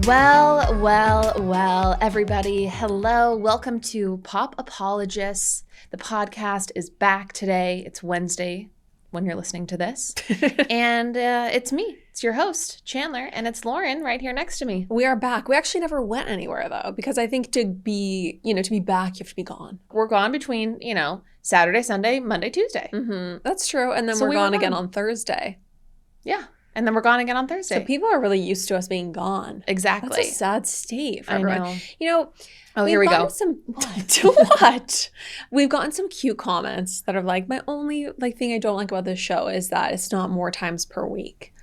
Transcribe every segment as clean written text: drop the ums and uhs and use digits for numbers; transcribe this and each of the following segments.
Well, everybody. Hello. Welcome to Pop Apologists. The podcast is back today. It's Wednesday when you're listening to this. And it's me. It's your host, Chanler, and it's Lauren right here next to me. We are back. We actually never went anywhere, though, because I think to be back, you have to be gone. We're gone between, Saturday, Sunday, Monday, Tuesday. Mm-hmm. That's true. And then we're gone again on Thursday. Yeah. And then we're gone again on Thursday. So people are really used to us being gone. Exactly. That's a sad state for everyone. Here we go. What? We've gotten some cute comments that are like, my only thing I don't like about this show is that it's not more times per week.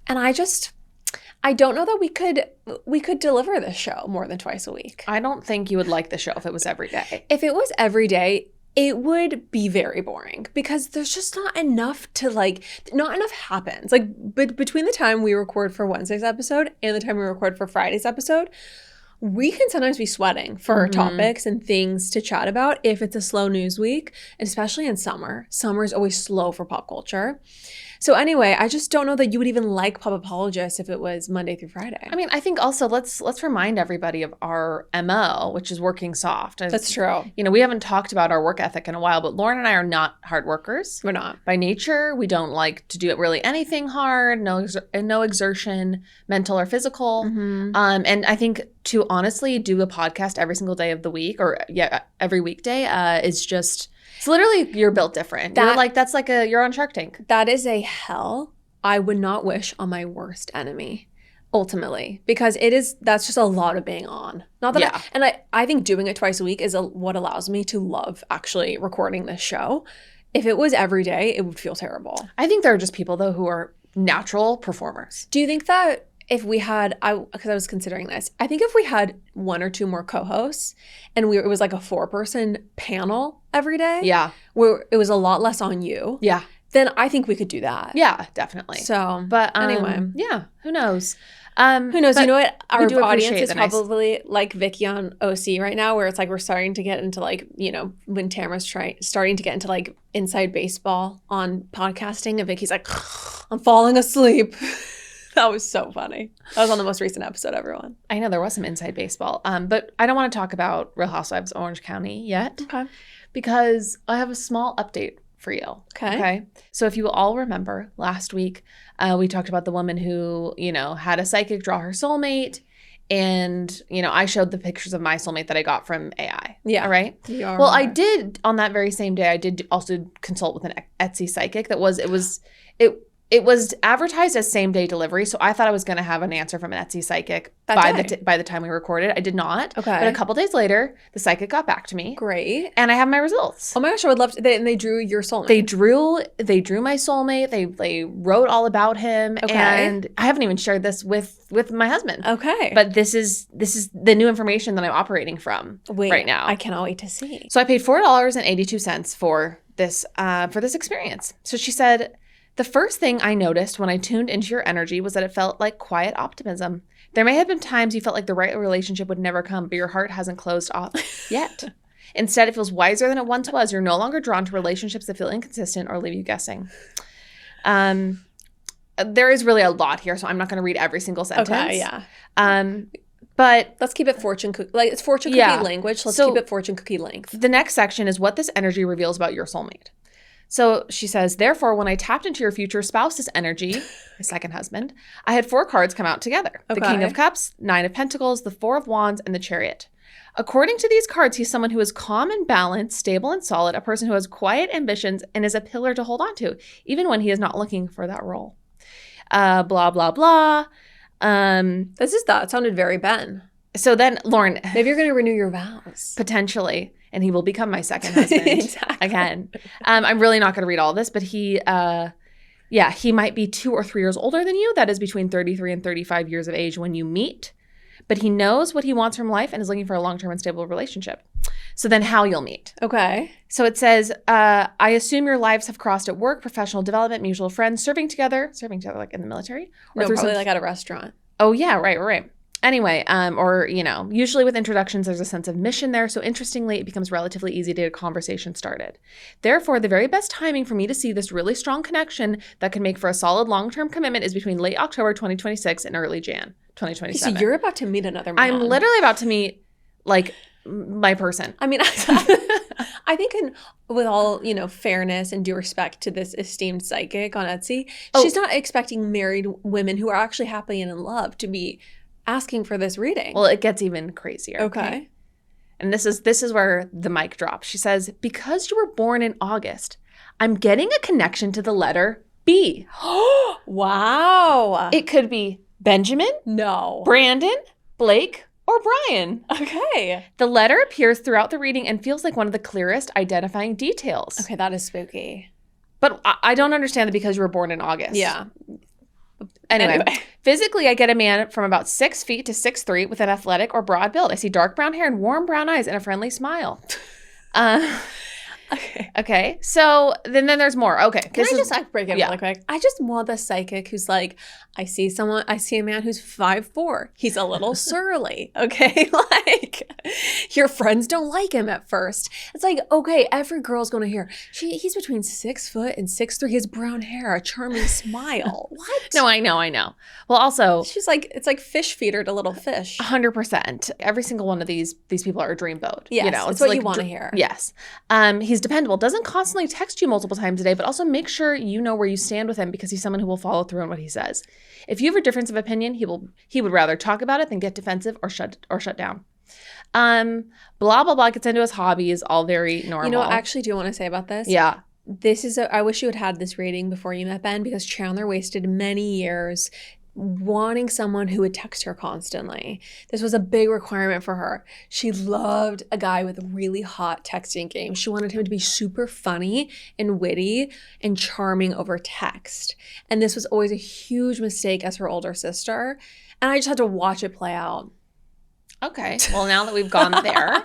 And I don't know that we could deliver this show more than twice a week. I don't think you would like the show if it was every day. If it was every day, it would be very boring because there's just not enough not enough happens. Between the time we record for Wednesday's episode and the time we record for Friday's episode, we can sometimes be sweating for topics and things to chat about if it's a slow news week, and especially in summer. Summer is always slow for pop culture. So anyway, I just don't know that you would even like Pop Apologists if it was Monday through Friday. I mean, I think also let's remind everybody of our MO, which is working soft. That's true. We haven't talked about our work ethic in a while, but Lauren and I are not hard workers. We're not. By nature, we don't like to do really anything hard, no exertion, mental or physical. Mm-hmm. And I think to honestly do a podcast every single day of the week every weekday is just... It's literally, you're built different. You're on Shark Tank. That is a hell I would not wish on my worst enemy, ultimately, because that's just a lot of being on. Not that I think doing it twice a week is what allows me to love actually recording this show. If it was every day, it would feel terrible. I think there are just people though who are natural performers. Do you think that if we had, because I was considering this, I think if we had one or two more co-hosts and it was like a 4-person panel every day, where it was a lot less on you, then I think we could do that. Yeah, definitely. So, but anyway, who knows? Who knows? You know what? Our audience is probably like Vicki on OC right now, where it's like we're starting to get into when Tamra's starting to get into inside baseball on podcasting, and Vicki's like, I'm falling asleep. That was so funny. That was on the most recent episode, everyone. I know there was some inside baseball, but I don't want to talk about Real Housewives of Orange County yet. Okay. Because I have a small update for you. Okay. So if you all remember, last week we talked about the woman who, had a psychic draw her soulmate. And, I showed the pictures of my soulmate that I got from AI. Yeah. All right. Well, I did, on that very same day, I did also consult with an Etsy psychic it was advertised as same-day delivery, so I thought I was going to have an answer from an Etsy psychic by the time we recorded. I did not. Okay. But a couple days later, the psychic got back to me. Great. And I have my results. Oh my gosh, I would love to. And they drew your soulmate. They drew my soulmate. They wrote all about him. Okay. And I haven't even shared this with my husband. Okay. But this is the new information that I'm operating from right now. I cannot wait to see. So I paid $4.82 for this experience. So she said, the first thing I noticed when I tuned into your energy was that it felt like quiet optimism. There may have been times you felt like the right relationship would never come, but your heart hasn't closed off yet. Instead, it feels wiser than it once was. You're no longer drawn to relationships that feel inconsistent or leave you guessing. There is really a lot here, so I'm not going to read every single sentence. Okay, yeah. But let's keep it fortune cookie. It's fortune cookie language. Let's keep it fortune cookie length. The next section is what this energy reveals about your soulmate. So she says, therefore, when I tapped into your future spouse's energy, my second husband, I had 4 cards come out together. Okay. The King of Cups, 9 of Pentacles, the 4 of Wands, and the Chariot. According to these cards, he's someone who is calm and balanced, stable and solid, a person who has quiet ambitions and is a pillar to hold on to, even when he is not looking for that role. Blah, blah, blah. That sounded very Ben. So then, Lauren. Maybe you're going to renew your vows. Potentially. And he will become my second husband again. I'm really not going to read all this, but he might be 2 or 3 years older than you. That is between 33 and 35 years of age when you meet. But he knows what he wants from life and is looking for a long-term and stable relationship. So then how you'll meet. Okay. So it says, I assume your lives have crossed at work, professional development, mutual friends, serving together like in the military. Or probably like at a restaurant. Oh, yeah, right. Anyway, or, usually with introductions, there's a sense of mission there. So interestingly, it becomes relatively easy to get a conversation started. Therefore, the very best timing for me to see this really strong connection that can make for a solid long-term commitment is between late October 2026 and early Jan 2027. So you're about to meet another man. I'm literally about to meet, my person. I mean, I think with all, fairness and due respect to this esteemed psychic on Etsy, she's not expecting married women who are actually happy and in love to be asking for this reading. Well, it gets even crazier. Okay. And this is where the mic drops. She says, because you were born in August, I'm getting a connection to the letter B. Wow. It could be Benjamin, Brandon, Blake, or Brian. Okay. The letter appears throughout the reading and feels like one of the clearest identifying details. Okay, that is spooky. But I don't understand that because you were born in August. Yeah. Anyway, physically, I get a man from about 6 feet to 6'3" with an athletic or broad build. I see dark brown hair and warm brown eyes and a friendly smile. Okay. So then there's more. Okay. Can I just break it really quick? I just want the psychic who's like, I see a man who's 5'4". He's a little surly. Okay. Your friends don't like him at first. It's like, okay, every girl's going to hear, he's between 6 foot and 6'3". He has brown hair, a charming smile. What? No, I know. Well, also. She's like, it's like fish feeder to little fish. 100%. Every single one of these people are a dreamboat. Yes, it's what you want to hear. Yes. He's dependable, doesn't constantly text you multiple times a day, but also make sure you know where you stand with him because he's someone who will follow through on what he says. If you have a difference of opinion, he would rather talk about it than get defensive or shut down. Blah, blah, blah, gets into his hobbies, all very normal. I actually do want to say about this. Yeah. I wish you had this reading before you met Ben because Chanler wasted many years wanting someone who would text her constantly. This was a big requirement for her. She loved a guy with a really hot texting game. She wanted him to be super funny and witty and charming over text. And this was always a huge mistake as her older sister. And I just had to watch it play out. Okay. Well, now that we've gone there,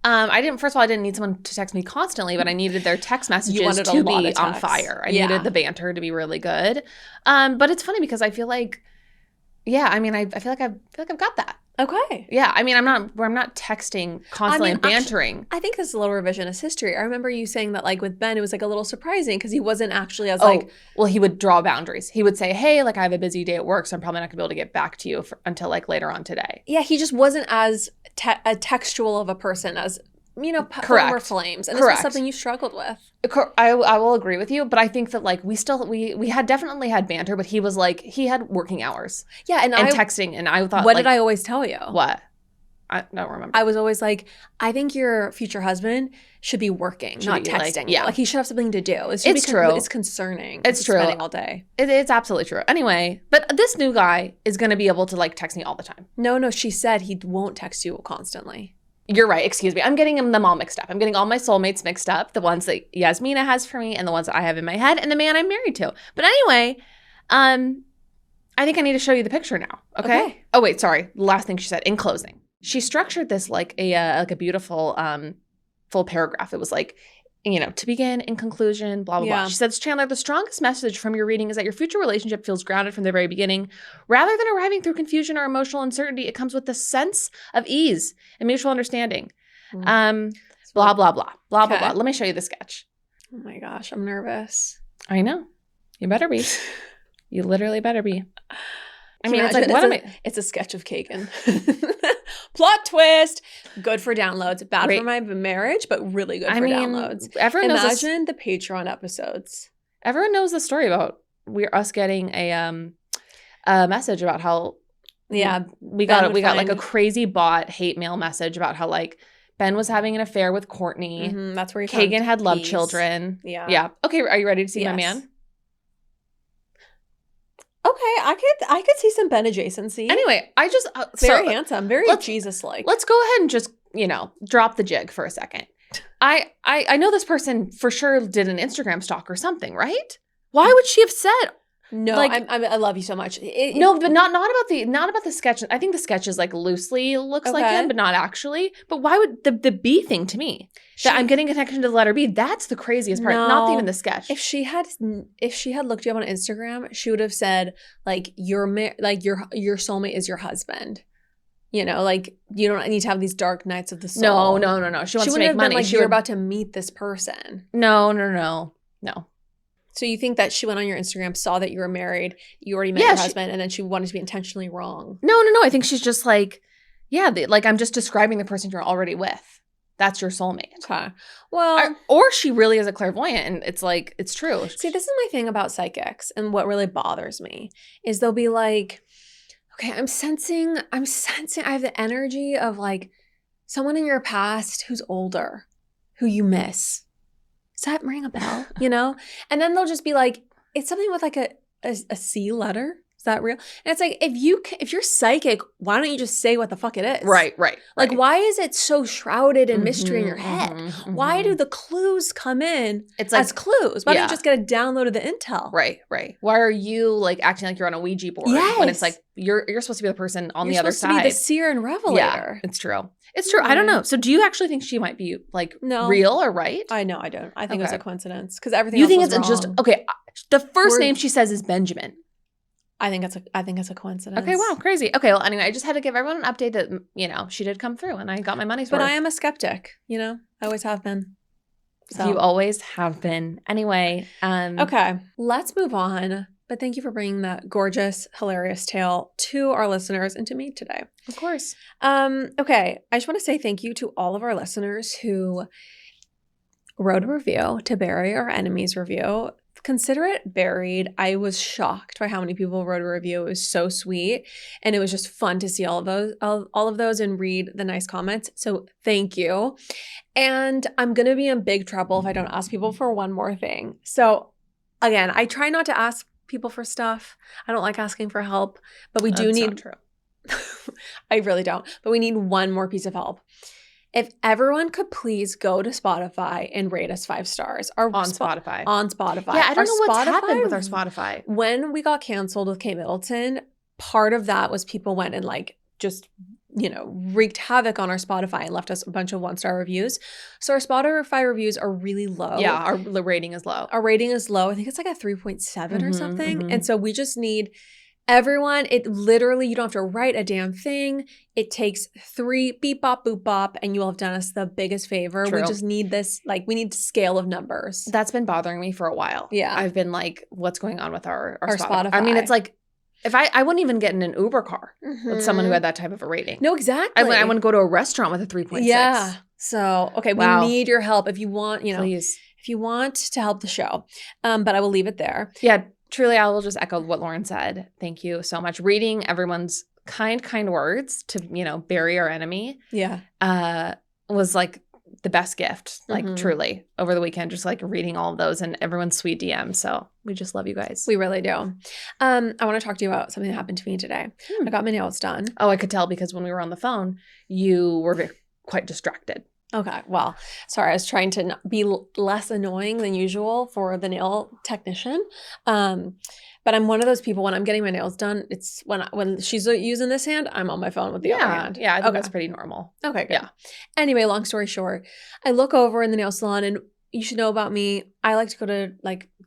I didn't need someone to text me constantly, but I needed their text messages to be on fire. I needed the banter to be really good. But it's funny because I feel like, I feel like I've got that. Okay. Yeah. I mean, I'm not texting constantly and bantering. I think this is a little revisionist history. I remember you saying that with Ben, it was a little surprising because he wasn't actually as well, he would draw boundaries. He would say, hey, I have a busy day at work, so I'm probably not gonna be able to get back to you until later on today. Yeah. He just wasn't as textual of a person as, former flames. And this was something you struggled with. I will agree with you, but I think that we had definitely had banter, but he was he had working hours. Yeah, and texting, and I thought, what did I always tell you? What? I don't remember. I was always like, I think your future husband should be working, not texting. He should have something to do. It's true. It's concerning. It's true. Spending all day. It's absolutely true. Anyway, but this new guy is going to be able to text me all the time. No, she said he won't text you constantly. You're right. Excuse me. I'm getting them all mixed up. I'm getting all my soulmates mixed up. The ones that Yasmina has for me and the ones that I have in my head and the man I'm married to. But anyway, I think I need to show you the picture now. Okay? Oh, wait. Sorry. The last thing she said in closing. She structured this like a beautiful full paragraph. It was to begin, in conclusion, blah, blah, blah. She says, Chanler, the strongest message from your reading is that your future relationship feels grounded from the very beginning. Rather than arriving through confusion or emotional uncertainty, it comes with the sense of ease and mutual understanding. Blah, blah, blah, blah, blah, blah. Let me show you the sketch. Oh my gosh, I'm nervous. I know. You better be. You literally better be. It's a sketch of Kagan. Plot twist. Good for downloads. Bad for my marriage, but really good for downloads. Imagine the Patreon episodes. Everyone knows the story about us getting a message about how we got a crazy bot hate mail message about how Ben was having an affair with Courtney. Mm-hmm, that's where Kagan had love children. Yeah. Okay, are you ready to see my man? Okay, I could see some Ben adjacency. Anyway, I just very handsome, very Jesus-like. Let's go ahead and just drop the jig for a second. I know this person for sure did an Instagram stalk or something, right? Why would she have said? No, I love you so much. No, but not about the sketch. I think the sketch is loosely looks like him, but not actually. But why would the B thing to me? That I'm getting a connection to the letter B. That's the craziest part. Not even the sketch. If she had looked you up on Instagram, she would have said your soulmate is your husband. You know, like you don't need to have these dark nights of the soul. No. She wants to make have money. Been like, you're about to meet this person. No. So you think that she went on your Instagram, saw that you were married, you already met your husband, and then she wanted to be intentionally wrong? No. I think she's just like, like I'm just describing the person you're already with. That's your soulmate. Okay. Well, or she really is a clairvoyant, and it's like, it's true. See, this is my thing about psychics, and what really bothers me is they'll be like, okay, I'm sensing I have the energy of like someone in your past who's older, who you miss. Does that ring a bell? You know? And then they'll just be like, it's something with like a C letter. Is that real? And it's like, if you're psychic, why don't you just say what the fuck it is? Right. Like, why is it so shrouded in mystery in your head? Why do the clues come in as clues? Why don't you just get a download of the intel? Right. Why are you like acting like you're on a Ouija board when it's like you're supposed to be the person on the other side? You're supposed to be the seer and revelator. Yeah, it's true. It's true. I don't know. So do you actually think she might be like real or right? I know. I don't. I think it was a coincidence because everything you else think was it's wrong. just okay. The first name she says is Benjamin. I think it's a coincidence. Okay, wow, crazy. Okay, well, anyway, I just had to give everyone an update that, she did come through and I got my money's worth. But I am a skeptic, I always have been. So. You always have been. Anyway. Okay, let's move on. But thank you for bringing that gorgeous, hilarious tale to our listeners and to me today. Of course. Okay, I just want to say thank you to all of our listeners who wrote a review to bury our enemies review. Consider it buried. I was shocked by how many people wrote a review. It was so sweet. And it was just fun to see all of those and read the nice comments. So thank you. And I'm going to be in big trouble if I don't ask people for one more thing. So again, I try not to ask people for stuff. I don't like asking for help, but we do need. True. I really don't. But we need one more piece of help. If everyone could please go to Spotify and rate us 5 stars. On Spotify. On Spotify. Yeah, I don't know what's happened with our Spotify. When we got canceled with Kate Middleton, part of that was people went and like just, wreaked havoc on our Spotify and left us a bunch of 1-star reviews. So our Spotify reviews are really low. Yeah, our rating is low. Our rating is low. I think it's like a 3.7 or something. And so we just need everyone, it literally, you don't have to write a damn thing. It takes 3 beep, bop, boop, bop, and you will have done us the biggest favor. True. We just need this, we need scale of numbers. That's been bothering me for a while. Yeah. I've been like, what's going on with our Spotify? I mean, it's like, if I wouldn't even get in an Uber car with someone who had that type of a rating. No, exactly. I wouldn't go to a restaurant with a 3.6. Yeah. So, okay, we need your help if you want, Please. If you want to help the show. But I will leave it there. Yeah. Truly, I will just echo what Lauren said. Thank you so much. Reading everyone's kind words to, bury our enemy. Yeah. Was like the best gift. Like truly over the weekend, just like reading all of those and everyone's sweet DMs. So we just love you guys. We really do. I want to talk to you about something that happened to me today. I got my nails done. Oh, I could tell because when we were on the phone, you were quite distracted. Okay. Well, sorry. I was trying to be less annoying than usual for the nail technician. But I'm one of those people when I'm getting my nails done, it's when she's using this hand, I'm on my phone with the other hand. Yeah. I think that's pretty normal. Okay. Good. Yeah. Anyway, long story short, I look over in the nail salon and you should know about me. I like to go to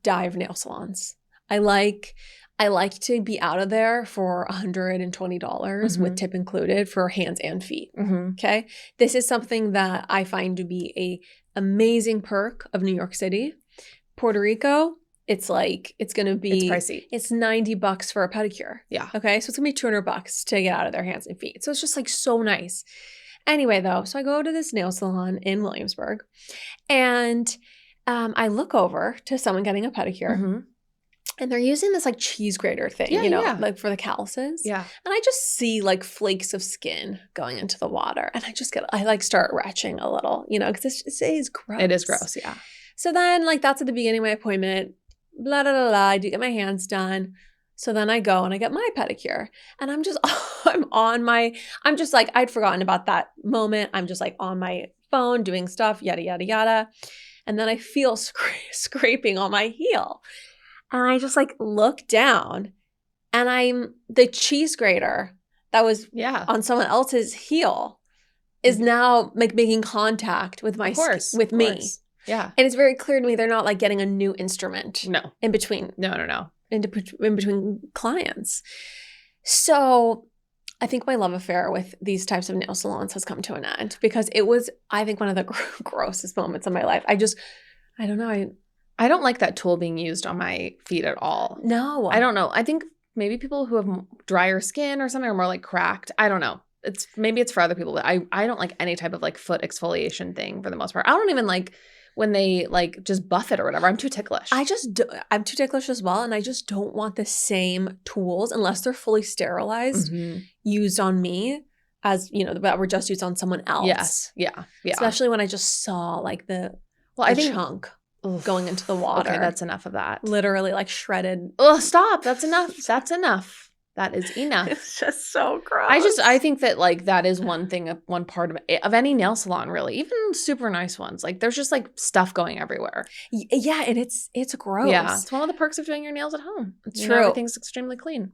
dive nail salons. I like to be out of there for $120 with tip included for hands and feet. Okay. This is something that I find to be a amazing perk of New York City. Puerto Rico, it's going to be. It's pricey. It's $90 for a pedicure. Yeah. Okay. So it's going to be $200 to get out of their hands and feet. So it's just so nice. Anyway, though, so I go to this nail salon in Williamsburg and I look over to someone getting a pedicure. And they're using this cheese grater thing, for the calluses. Yeah. And I just see flakes of skin going into the water. And I start retching a little, because it is gross. It is gross, yeah. So then that's at the beginning of my appointment. Blah, blah, blah, blah. I do get my hands done. So then I go and I get my pedicure. And I'd forgotten about that moment. I'm just on my phone doing stuff, yada, yada, yada. And then I feel scraping on my heel. And I just look down and the cheese grater that was on someone else's heel is now making contact with my with me. Yeah. And it's very clear to me they're not getting a new instrument. No. In between. No. In between clients. So I think my love affair with these types of nail salons has come to an end because it was, I think, one of the grossest moments of my life. I don't know. I don't like that tool being used on my feet at all. No. I don't know. I think maybe people who have drier skin or something are more like cracked. I don't know. Maybe it's for other people, but I don't like any type of like foot exfoliation thing for the most part. I don't even like when they like just buff it or whatever. I'm too ticklish. I'm too ticklish as well. And I just don't want the same tools unless they're fully sterilized used on me as, that were just used on someone else. Yes. Yeah. Yeah. Especially when I just saw like the chunk going into the water. Okay, that's enough of that. Literally like shredded. Oh, stop. That's enough. That's enough. That is enough. It's just so gross. I think that like that is one thing, one part of any nail salon really, even super nice ones. Like there's just like stuff going everywhere. Yeah, and it's gross. Yeah, it's one of the perks of doing your nails at home. It's true. Everything's extremely clean.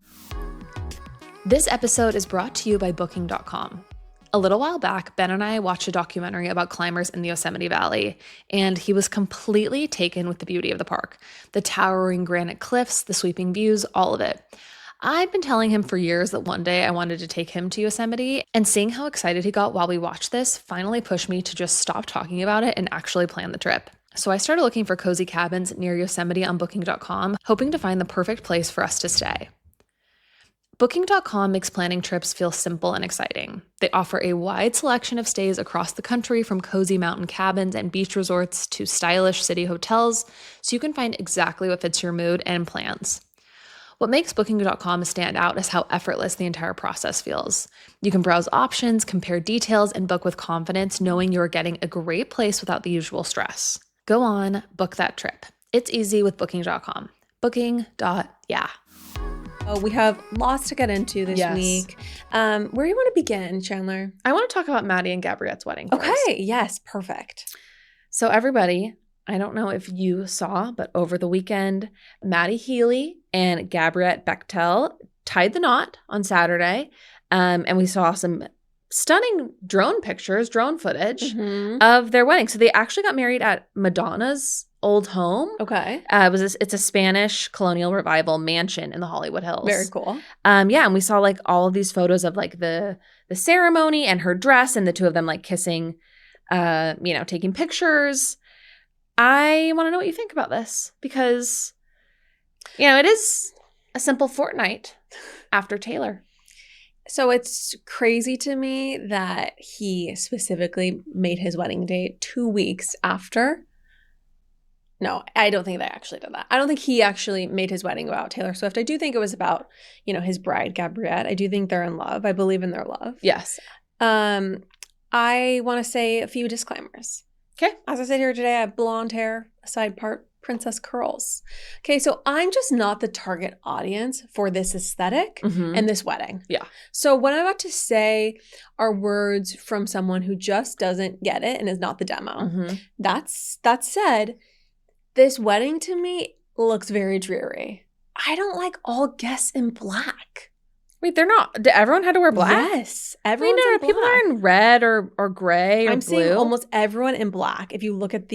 This episode is brought to you by Booking.com. A little while back, Ben and I watched a documentary about climbers in the Yosemite Valley, and he was completely taken with the beauty of the park. The towering granite cliffs, the sweeping views, all of it. I've been telling him for years that one day I wanted to take him to Yosemite, and seeing how excited he got while we watched this finally pushed me to just stop talking about it and actually plan the trip. So I started looking for cozy cabins near Yosemite on Booking.com, hoping to find the perfect place for us to stay. Booking.com makes planning trips feel simple and exciting. They offer a wide selection of stays across the country, from cozy mountain cabins and beach resorts to stylish city hotels, so you can find exactly what fits your mood and plans. What makes Booking.com stand out is how effortless the entire process feels. You can browse options, compare details, and book with confidence, knowing you're getting a great place without the usual stress. Go on, book that trip. It's easy with Booking.com. Booking.yeah. We have lots to get into this week. Where do you want to begin, Chanler? I want to talk about Matty and Gabbriette's wedding first. Okay, yes, perfect. So everybody, I don't know if you saw, but over the weekend, Matty Healy and Gabbriette Bechtel tied the knot on Saturday. And we saw some stunning drone footage of their wedding. So they actually got married at Madonna's old home. Okay. It's a Spanish colonial revival mansion in the Hollywood Hills. Very cool. Yeah, and we saw like all of these photos of like the ceremony and her dress and the two of them like kissing, taking pictures. I want to know what you think about this because, it is a simple fortnight after Taylor. So it's crazy to me that he specifically made his wedding date 2 weeks after. No, I don't think they actually did that. I don't think he actually made his wedding about Taylor Swift. I do think it was about, his bride, Gabbriette. I do think they're in love. I believe in their love. Yes. I want to say a few disclaimers. Okay. As I said here today, I have blonde hair, a side part, princess curls. Okay, so I'm just not the target audience for this aesthetic and this wedding. Yeah. So what I'm about to say are words from someone who just doesn't get it and is not the demo. That said, this wedding to me looks very dreary. I don't like all guests in black. Wait, they're not. Everyone had to wear black? Yes. Everyone's in black. People are in red or gray or I'm blue. seeing almost everyone in black. If you look at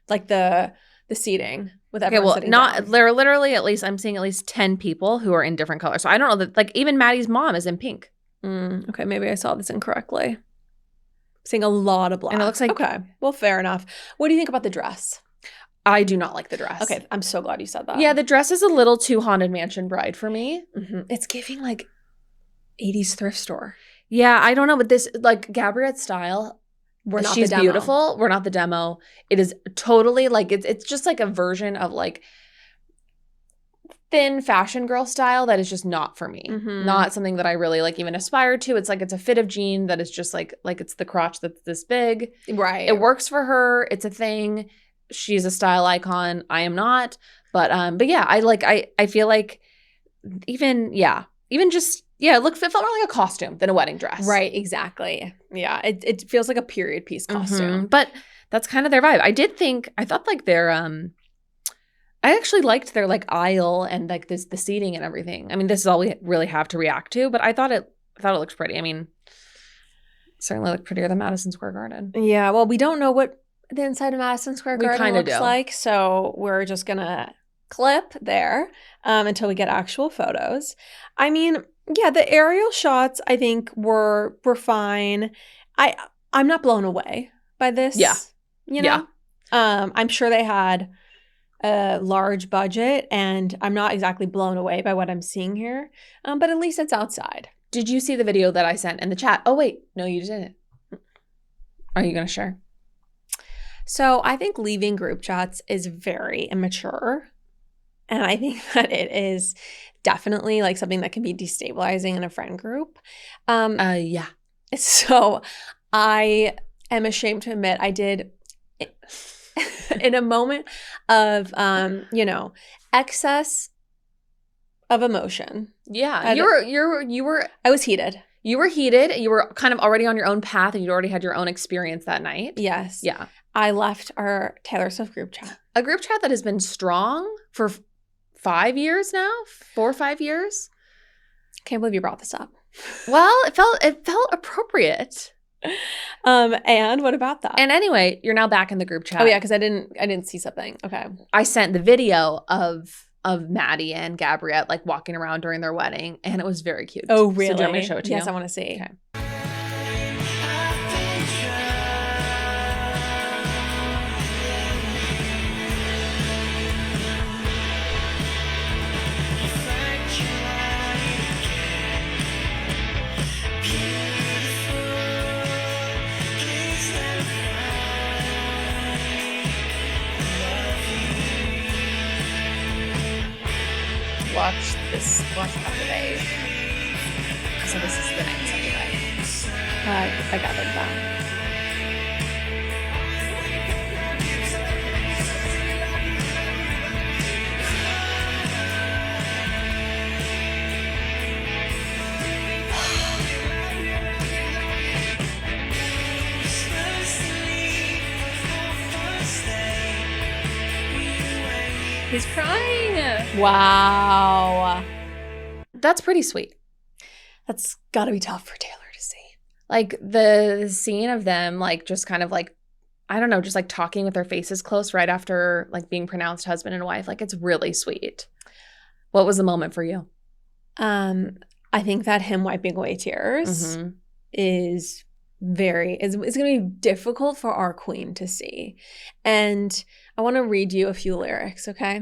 like the seating with everyone sitting down. They're literally I'm seeing at least 10 people who are in different colors. So I don't know that, like, even Maddie's mom is in pink. Okay, maybe I saw this incorrectly. Seeing a lot of black. And it looks like, okay, well, fair enough. What do you think about the dress? I do not like the dress. Okay, I'm so glad you said that. Yeah, the dress is a little too Haunted Mansion bride for me. It's giving like 80s thrift store. Yeah, I don't know, but this, like, Gabbriette's style, she's beautiful. We're not the demo. It is totally like, it's just like a version of like thin fashion girl style that is just not for me. Not something that I really like even aspire to. It's like, it's a fit of jean that is just like it's the crotch that's this big. Right. It works for her. It's a thing. She's a style icon. I am not. But yeah, I feel like it felt more like a costume than a wedding dress. Right, exactly. Yeah, it feels like a period piece costume. But that's kind of their vibe. I thought like their I actually liked their like aisle and like the seating and everything. I mean, this is all we really have to react to, but I thought it looked pretty. I mean, certainly looked prettier than Madison Square Garden. Yeah, well, we don't know what the inside of Madison Square Garden looks like, so we're just gonna clip there until we get actual photos. I mean, yeah, the aerial shots I think were fine. I'm not blown away by this. Yeah. You know? Yeah. I'm sure they had a large budget, and I'm not exactly blown away by what I'm seeing here. But at least it's outside. Did you see the video that I sent in the chat? Oh, wait. No, you didn't. Are you going to share? So I think leaving group chats is very immature. And I think that it is definitely like something that can be destabilizing in a friend group. Yeah. So I am ashamed to admit I did in a moment of, excess of emotion. Yeah. You were. I was heated. You were heated. You were kind of already on your own path, and you'd already had your own experience that night. Yes. Yeah. I left our Taylor Swift group chat. A group chat that has been strong for 5 years now, 4 or 5 years. Can't believe you brought this up. Well, it felt appropriate. And what about that? And anyway, you're now back in the group chat. Oh yeah, because I didn't see something. Okay. I sent the video of Matty and Gabbriette like walking around during their wedding, and it was very cute. Oh really? So do you want me to show it to you? Yes, I want to see. Okay. Watch after day. So this is the night Saturday. I gathered that. He's crying. Wow. That's pretty sweet. That's got to be tough for Taylor to see. Like the scene of them like just kind of like, I don't know, just like talking with their faces close right after like being pronounced husband and wife. Like it's really sweet. What was the moment for you? I think that him wiping away tears is it's going to be difficult for our queen to see. And I want to read you a few lyrics, okay?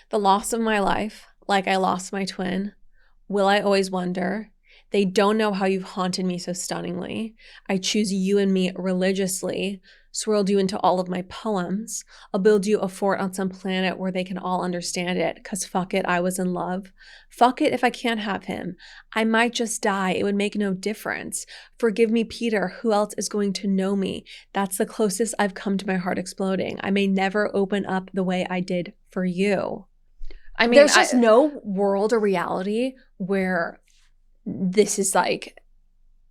The loss of my life, like I lost my twin. Will I always wonder? They don't know how you've haunted me so stunningly. I choose you and me religiously, swirled you into all of my poems. I'll build you a fort on some planet where they can all understand it, because fuck it, I was in love. Fuck it if I can't have him. I might just die. It would make no difference. Forgive me, Peter. Who else is going to know me? That's the closest I've come to my heart exploding. I may never open up the way I did for you. I mean, there's just no world or reality where this is like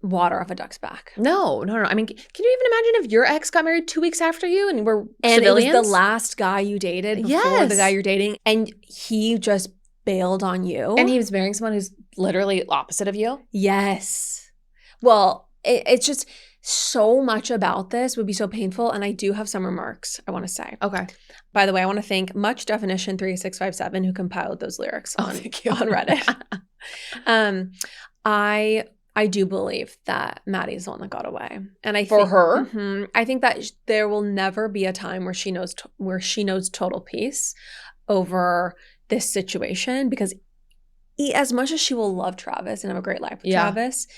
water off a duck's back. No. I mean, can you even imagine if your ex got married 2 weeks after you and we're civilians? It was the last guy you dated before the guy you're dating, and he just bailed on you. And he was marrying someone who's literally opposite of you? Yes. Well, it's just so much about this would be so painful, and I do have some remarks I want to say. Okay. By the way, I want to thank Much Definition 3657 who compiled those lyrics on Reddit. I do believe that Maddie's the one that got away, and I think that there will never be a time where she knows total peace over this situation, because as much as she will love Travis and have a great life with Travis,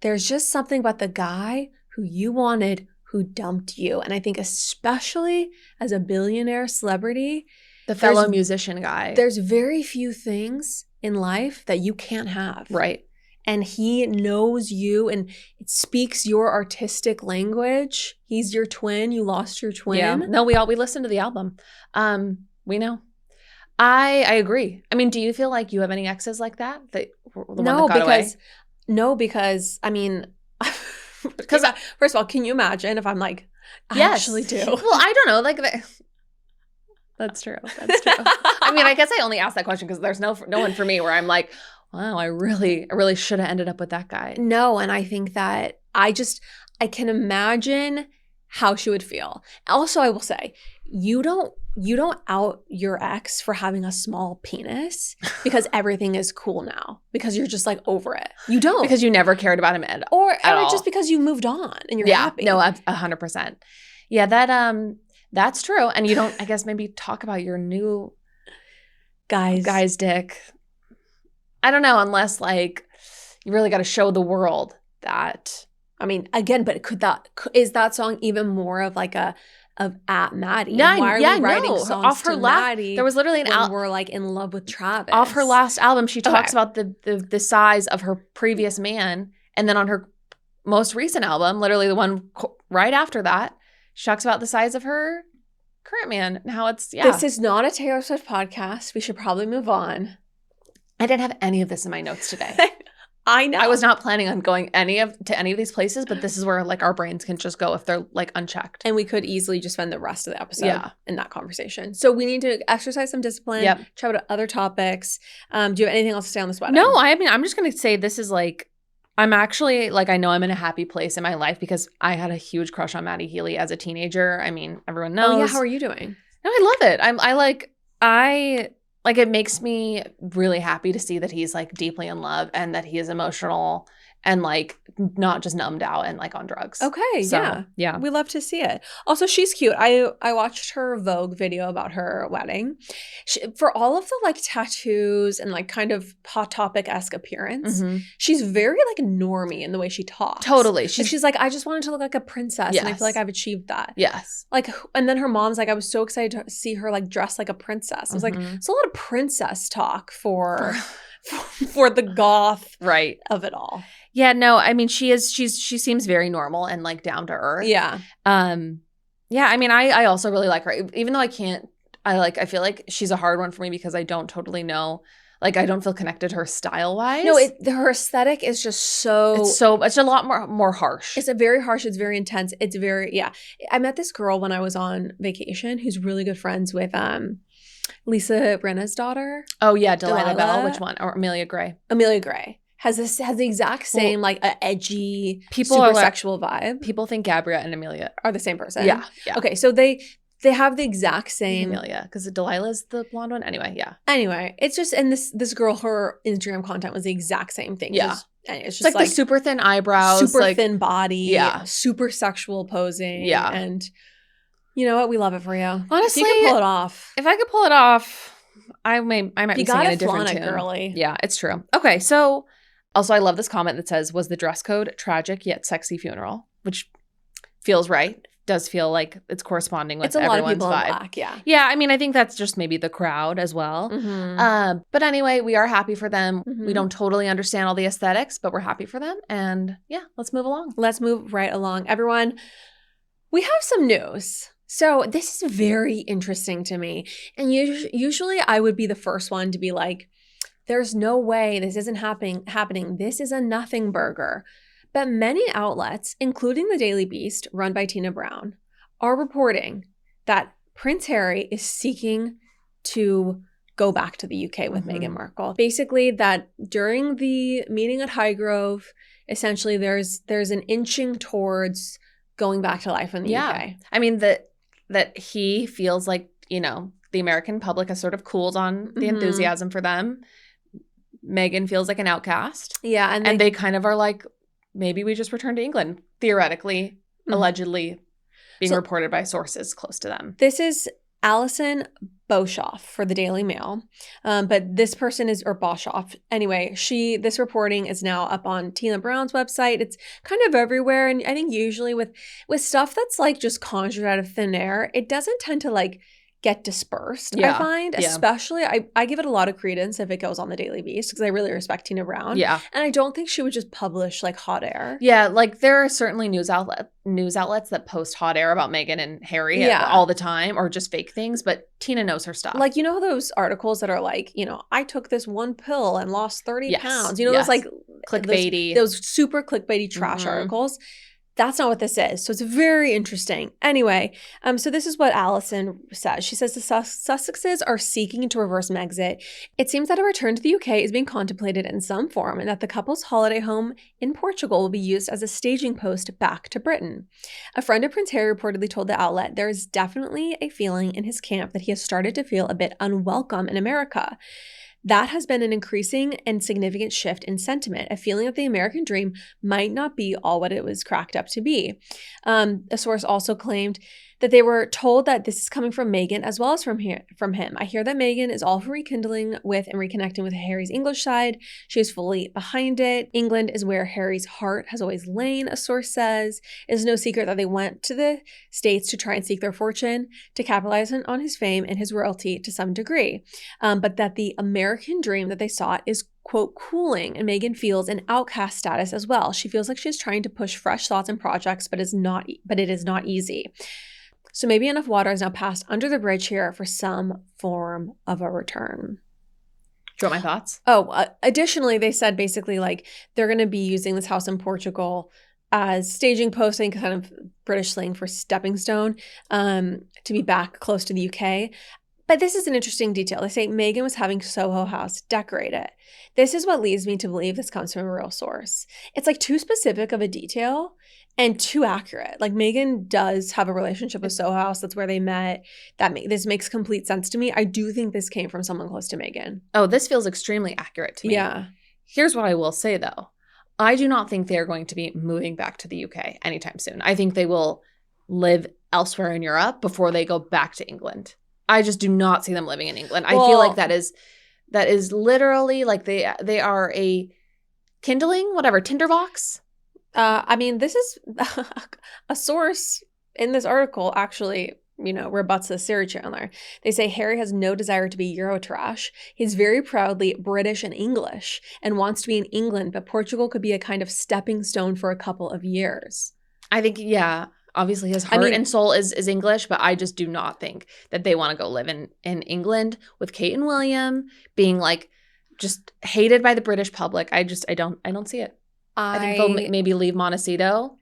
there's just something about the guy who you wanted who dumped you. And I think especially as a billionaire celebrity, the fellow musician guy, there's very few things in life that you can't have. Right. And he knows you, and it speaks your artistic language. He's your twin. You lost your twin. Yeah. No, we listened to the album. We know. I agree. I mean, do you feel like you have any exes like that? No, because I mean, because first of all, can you imagine if I'm like, I actually do? Well, I don't know. Like, that's true. I mean, I guess I only asked that question because there's no one for me where I'm like, wow, I really should have ended up with that guy. No, and I think that I can imagine how she would feel. Also, I will say, you don't out your ex for having a small penis because everything is cool now because you're just like over it. You don't. Because you never cared about him at all. Or just because you moved on and you're happy. No, 100%. Yeah, that's true. And you don't, I guess, maybe talk about your new guy's dick. I don't know, unless like you really got to show the world that. I mean, again, but is that song even more of like of at Matty? Yeah, why are we writing songs off her to Matty? There was literally an album. We're like in love with Travis. Off her last album, she talks about the size of her previous man, and then on her most recent album, literally the one right after that, she talks about the size of her current man and how it's This is not a Taylor Swift podcast. We should probably move on. I didn't have any of this in my notes today. I know. I was not planning on going to any of these places, but this is where like our brains can just go if they're like unchecked. And we could easily just spend the rest of the episode in that conversation. So we need to exercise some discipline, try out other topics. Do you have anything else to say on this wedding? No, I mean, I'm just going to say this is like, I'm actually like, I know I'm in a happy place in my life because I had a huge crush on Matty Healy as a teenager. I mean, everyone knows. Oh yeah, how are you doing? No, I love it. Like, it makes me really happy to see that he's like deeply in love and that he is emotional and like not just numbed out and like on drugs. Okay, so, yeah. We love to see it. Also, she's cute. I watched her Vogue video about her wedding. For all of the like tattoos and like kind of Hot Topic-esque appearance, she's very like normie in the way she talks. Totally. She's like, I just wanted to look like a princess and I feel like I've achieved that. Yes. Like, and then her mom's like, I was so excited to see her like dressed like a princess. I was like, it's a lot of princess talk for the goth of it all. Yeah, no, I mean, she seems very normal and like down to earth. Yeah. Yeah, I mean, I also really like her. Even though I feel like she's a hard one for me because I don't totally know. Like, I don't feel connected to her style-wise. No, her aesthetic is just so... It's a lot more harsh. It's very harsh. It's very intense. It's very... Yeah. I met this girl when I was on vacation who's really good friends with Lisa Rinna's daughter. Oh, yeah, Delilah Bell. Which one? Or Amelia Gray. Amelia Gray. Has the exact same like a edgy, super sexual vibe. People think Gabbriette and Amelia are the same person. Yeah. Okay, so they have the exact same. Amelia, because Delilah's the blonde one. Anyway, it's just, and this girl, her Instagram content was the exact same thing. Yeah. And it's just like the super thin eyebrows, super like, thin body, super sexual posing. Yeah. And you know what? We love it for you. Honestly, if you can pull it off. If I could pull it off, I might be singing a different tune. Girly. Yeah, it's true. Okay, so also I love this comment that says, was the dress code tragic yet sexy funeral? Which feels right. Does feel like it's corresponding with everyone's vibe. In black, yeah. Yeah, I mean, I think that's just maybe the crowd as well. But anyway, we are happy for them. We don't totally understand all the aesthetics, but we're happy for them. And yeah, let's move along. Let's move right along. Everyone, we have some news. So this is very interesting to me. And usually I would be the first one to be like, there's no way this isn't happening. This is a nothing burger. But many outlets, including the Daily Beast, run by Tina Brown, are reporting that Prince Harry is seeking to go back to the UK with Meghan Markle. Basically, that during the meeting at Highgrove, essentially there's an inching towards going back to life in the UK. I mean, that he feels like, you know, the American public has sort of cooled on the enthusiasm for them. Meghan feels like an outcast. Yeah. And they kind of are like, maybe we just return to England, theoretically, allegedly being reported by sources close to them. This is Alison Boshoff for the Daily Mail. But this person is, or Boshoff. Anyway, this reporting is now up on Tina Brown's website. It's kind of everywhere. And I think usually with stuff that's like just conjured out of thin air, it doesn't tend to like get dispersed, I find. Especially, I give it a lot of credence if it goes on the Daily Beast because I really respect Tina Brown. Yeah. And I don't think she would just publish like hot air. Yeah, like there are certainly news outlets that post hot air about Meghan and Harry all the time, or just fake things, but Tina knows her stuff. Like, you know those articles that are like, you know, I took this one pill and lost 30 pounds. You know, those like clickbaity. Those super clickbaity trash articles. That's not what this is. So it's very interesting. Anyway, so this is what Allison says. She says the Sussexes are seeking to reverse Megxit. It seems that a return to the UK is being contemplated in some form and that the couple's holiday home in Portugal will be used as a staging post back to Britain. A friend of Prince Harry reportedly told the outlet there is definitely a feeling in his camp that he has started to feel a bit unwelcome in America. That has been an increasing and significant shift in sentiment, a feeling that the American dream might not be all what it was cracked up to be. A source also claimed that they were told that this is coming from Meghan as well as from him. I hear that Meghan is all for rekindling with and reconnecting with Harry's English side. She is fully behind it. England is where Harry's heart has always lain, a source says. It is no secret that they went to the States to try and seek their fortune, to capitalize on his fame and his royalty to some degree. But that the American dream that they sought is quote, cooling, and Meghan feels an outcast status as well. She feels like she's trying to push fresh thoughts and projects, but it is not easy. So maybe enough water has now passed under the bridge here for some form of a return. Do you want my thoughts? Additionally, they said basically like they're going to be using this house in Portugal as staging post, I think kind of British slang for stepping stone, to be back close to the UK. But this is an interesting detail. They say Meghan was having Soho House decorated. This is what leads me to believe this comes from a real source. It's like too specific of a detail and too accurate. Like Meghan does have a relationship with Soho House. That's where they met. This makes complete sense to me. I do think this came from someone close to Meghan. Oh, this feels extremely accurate to me. Yeah. Here's what I will say though. I do not think they're going to be moving back to the UK anytime soon. I think they will live elsewhere in Europe before they go back to England. I just do not see them living in England. I feel like that is literally like they are a kindling, whatever, tinderbox. I mean, this is a source in this article actually, rebuts this theory, Chanler. They say Harry has no desire to be Eurotrash. He's very proudly British and English and wants to be in England, but Portugal could be a kind of stepping stone for a couple of years. I think, yeah. Obviously, his heart and soul is English, but I just do not think that they want to go live in England with Kate and William being like just hated by the British public. I don't see it. I think they'll maybe leave Montecito.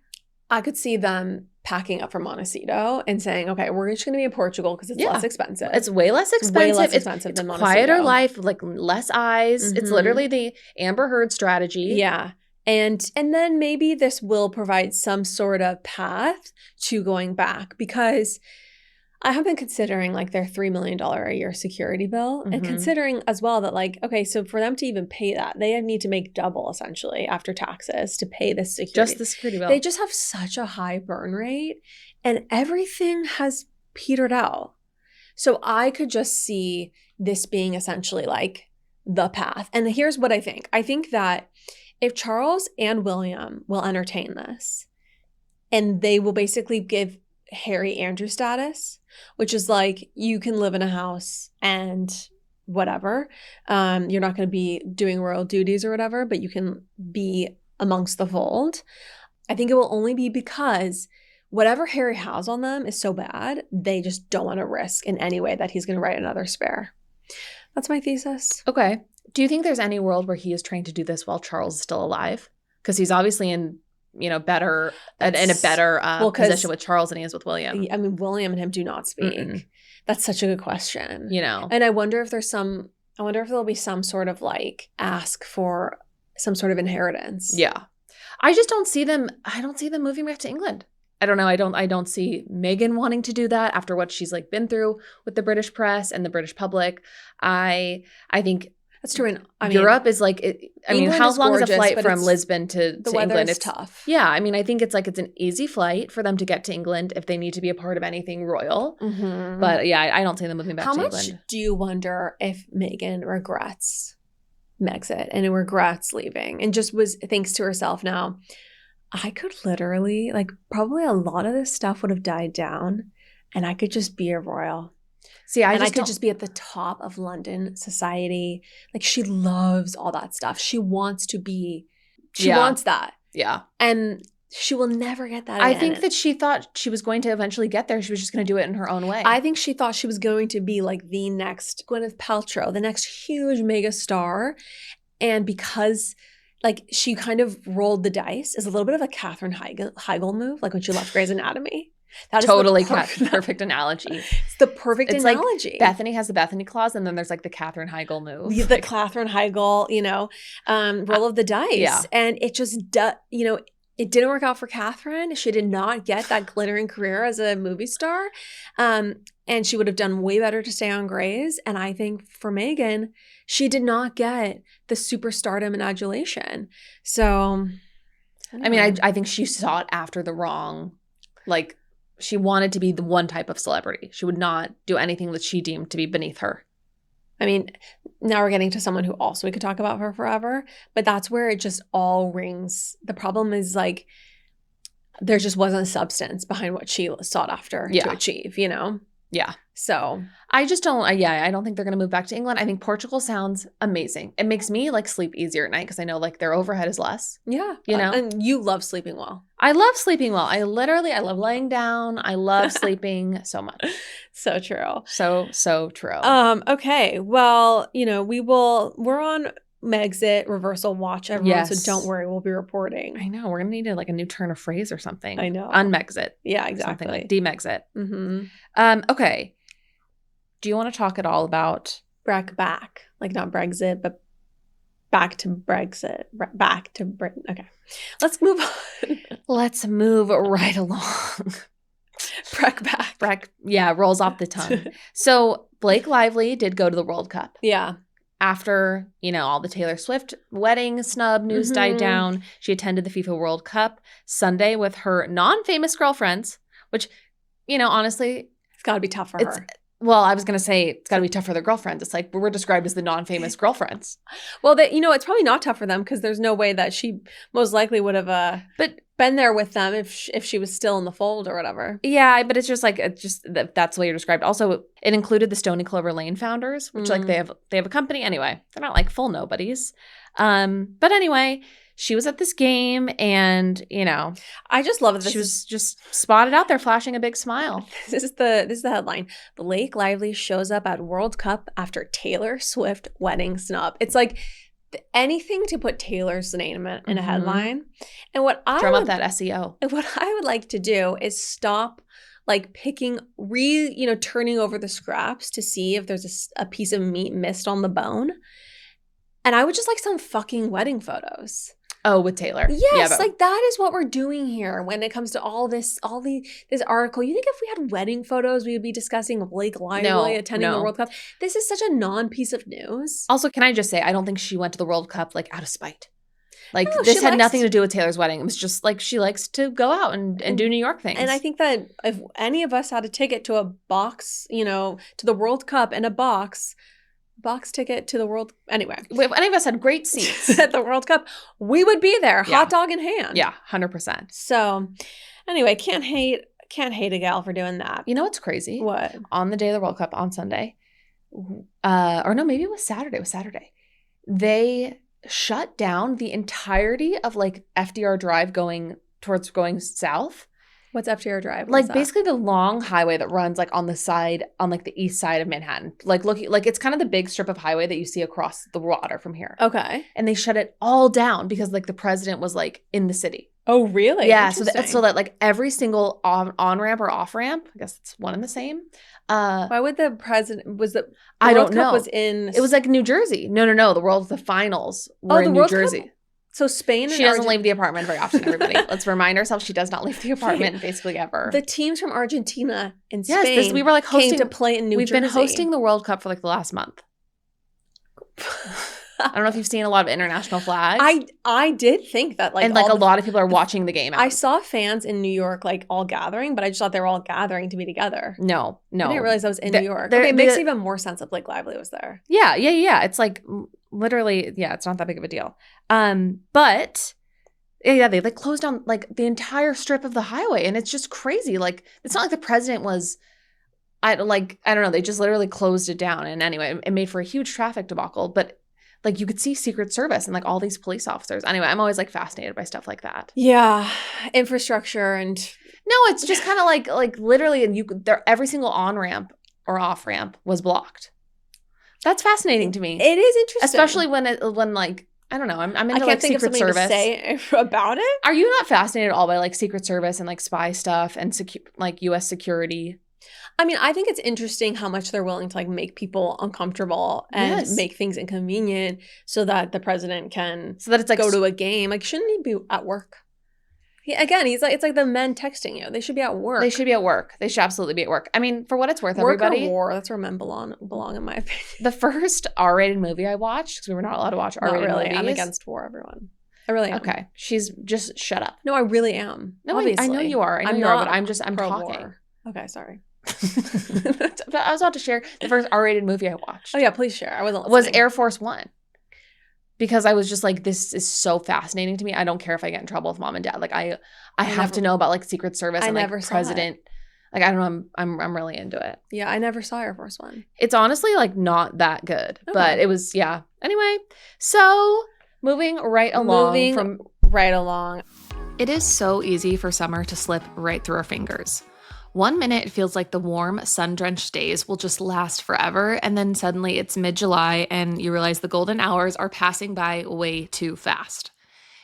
I could see them packing up from Montecito and saying, "Okay, we're just going to be in Portugal because it's less expensive. It's way less expensive. Way less expensive than Montecito. Quieter life, like less eyes. Mm-hmm. It's literally the Amber Heard strategy. Yeah." And then maybe this will provide some sort of path to going back, because I have been considering like their $3 million a year security bill, and considering as well that like, okay, so for them to even pay that, they need to make double essentially after taxes to pay this security. Just the security bill. They just have such a high burn rate and everything has petered out. So I could just see this being essentially like the path. And here's what I think. I think that if Charles and William will entertain this, and they will basically give Harry Andrew status, which is like you can live in a house and whatever. You're not going to be doing royal duties or whatever, but you can be amongst the fold. I think it will only be because whatever Harry has on them is so bad, they just don't want to risk in any way that he's going to write another spare. That's my thesis. Okay. Do you think there's any world where he is trying to do this while Charles is still alive? Because he's obviously in a better position with Charles than he is with William. I mean, William and him do not speak. Mm-mm. That's such a good question. And I wonder if there'll be some sort of like ask for some sort of inheritance. Yeah. I just don't see them. I don't see them moving back to England. I don't know. I don't see Meghan wanting to do that after what she's like been through with the British press and the British public. I think that's true. And Europe is like, how long is a flight from Lisbon to England? The weather is tough. Yeah. I mean, I think it's an easy flight for them to get to England if they need to be a part of anything royal. Mm-hmm. But yeah, I don't see them moving back to England. How much do you wonder if Meghan regrets Megxit and regrets leaving and just thinks to herself now, I could literally, like, probably a lot of this stuff would have died down and I could just be a royal. See, I could just be at the top of London society. Like, she loves all that stuff. She wants that. Yeah. And she will never get that again. I think that she thought she was going to eventually get there. She was just going to do it in her own way. I think she thought she was going to be like the next Gwyneth Paltrow, the next huge mega star. And because like she kind of rolled the dice is a little bit of a Katherine Heigl move, like when she left Grey's Anatomy. That totally perfect analogy. It's the perfect analogy. Like Bethany has the Bethany clause, and then there's like the Katherine Heigl move. The Katherine Heigl, roll of the dice. Yeah. And it just, it didn't work out for Katherine. She did not get that glittering career as a movie star. And she would have done way better to stay on Grey's. And I think for Meghan, she did not get the superstardom and adulation. So, I think she sought after the wrong, like, she wanted to be the one type of celebrity. She would not do anything that she deemed to be beneath her. I mean, now we're getting to someone who also we could talk about her forever, but that's where it just all rings. The problem is like there just wasn't substance behind what she sought after to achieve, Yeah. So I just don't, I don't think they're going to move back to England. I think Portugal sounds amazing. It makes me like sleep easier at night because I know like their overhead is less. Yeah. And you love sleeping well. I love sleeping well. I love laying down. I love sleeping so much. So true. So true. Okay. Well, we're on Megxit reversal watch, everyone. So don't worry, we'll be reporting. I know. We're going to need like a new turn of phrase or something. I know. Unmegxit. Yeah, exactly. Something like demegxit. Mm-hmm. Okay. Do you want to talk at all about back? Like not Brexit, but back to Brexit. Back to Britain. Okay. Let's move on. Let's move right along. Back. Yeah, rolls off the tongue. So Blake Lively did go to the World Cup. Yeah. After, all the Taylor Swift wedding snub news died down, she attended the FIFA World Cup Sunday with her non-famous girlfriends, which, honestly, it's got to be tough for her. Well, I was going to say it's got to be tough for their girlfriends. It's like we're described as the non-famous girlfriends. Well, it's probably not tough for them because there's no way that she most likely would have been there with them if she was still in the fold or whatever. Yeah, but it's just like that's the way you're described. Also, it included the Stony Clover Lane founders, which like they have a company anyway. They're not like full nobodies. But anyway, she was at this game and, I just love that she was just spotted out there flashing a big smile. This is the headline. Blake Lively shows up at World Cup after Taylor Swift wedding snub. It's like anything to put Taylor's name in a headline. And drum up that SEO. And what I would like to do is stop like picking, turning over the scraps to see if there's a piece of meat missed on the bone. And I would just like some fucking wedding photos. Oh, with Taylor. Yes, like that is what we're doing here when it comes to this article. You think if we had wedding photos, we would be discussing Blake Lively attending the World Cup? This is such a non-piece of news. Also, can I just say, I don't think she went to the World Cup like out of spite. Like this had nothing to do with Taylor's wedding. It was just like she likes to go out and do New York things. And I think that if any of us had a ticket to a box, to the World Cup and a box ticket to the World. Anyway, if any of us had great seats at the World Cup, we would be there, hot dog in hand. Yeah, 100%. So, anyway, can't hate a gal for doing that. You know what's crazy? What? On the day of the World Cup on Sunday, or no, maybe it was Saturday. They shut down the entirety of like FDR Drive going south. What's FDR Drive? Like basically the long highway that runs like on the east side of Manhattan. Like it's kind of the big strip of highway that you see across the water from here. Okay. And they shut it all down because like the president was like in the city. Oh, really? Yeah. So that like every single on ramp or off ramp, I guess it's one and the same. Why would the president I don't know. It was like New Jersey. No. The finals were in New Jersey. Cup? So Spain and she doesn't leave the apartment very often, everybody. Let's remind ourselves she does not leave the apartment basically ever. The teams from Argentina and Spain we were like hosting, came to play in New Jersey. We've been hosting the World Cup for like the last month. I don't know if you've seen a lot of international flags. I did think that like, and like a lot of people are watching the game out. I saw fans in New York like all gathering, but I just thought they were all gathering to be together. No. I didn't realize I was in New York. Okay, it makes even more sense that Blake Lively was there. Yeah. It's like literally, it's not that big of a deal. But yeah, they like closed down like the entire strip of the highway, and it's just crazy. Like it's not like the president was. I don't know. They just literally closed it down, and anyway, it made for a huge traffic debacle. But like you could see Secret Service and like all these police officers. Anyway, I'm always like fascinated by stuff like that. Yeah, infrastructure and no, it's just kind of like literally, and every single on ramp or off ramp was blocked. That's fascinating to me. It is interesting, especially when I don't know. I'm into I like can't think of Secret something Service. to say about it. Are you not fascinated at all by like Secret Service and like spy stuff and like U.S. security? I mean, I think it's interesting how much they're willing to like make people uncomfortable and make things inconvenient so that the president can it's like go to a game. Like, shouldn't he be at work? He's like, it's like the men texting you. They should be at work. They should be at work. They should absolutely be at work. I mean, for what it's worth, work everybody. Or war. That's where men belong in my opinion. The first R-rated movie I watched, because we were not allowed to watch R-rated movies. I'm against war, everyone. I really am. Okay. She's just shut up. No, I really am. No, I know you are. I know you are, but I'm talking. War. Okay, sorry. I was about to share the first R-rated movie I watched. Oh yeah, please share. I wasn't listening. Was Air Force One. Because I was just like, this is so fascinating to me. I don't care if I get in trouble with mom and dad. Like I have to know about like Secret Service and like president. Like I don't know. I'm really into it. Yeah, I never saw Air Force One. It's honestly like not that good, but it was Anyway, so moving right along. It is so easy for summer to slip right through our fingers. 1 minute, it feels like the warm, sun-drenched days will just last forever, and then suddenly it's mid-July and you realize the golden hours are passing by way too fast.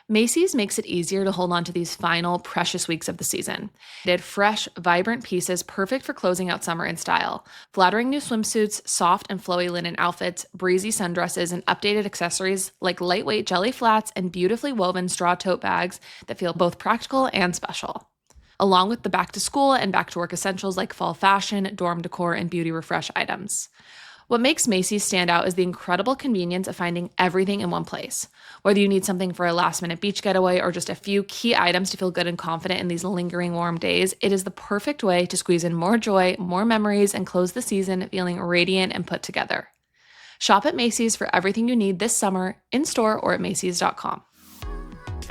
Macy's makes it easier to hold on to these final, precious weeks of the season. They did fresh, vibrant pieces perfect for closing out summer in style. Flattering new swimsuits, soft and flowy linen outfits, breezy sundresses, and updated accessories like lightweight jelly flats and beautifully woven straw tote bags that feel both practical and special. Along with the back to school and back to work essentials like fall fashion, dorm decor, and beauty refresh items. What makes Macy's stand out is the incredible convenience of finding everything in one place. Whether you need something for a last-minute beach getaway or just a few key items to feel good and confident in these lingering warm days, it is the perfect way to squeeze in more joy, more memories, and close the season feeling radiant and put together. Shop at Macy's for everything you need this summer, in-store or at Macys.com.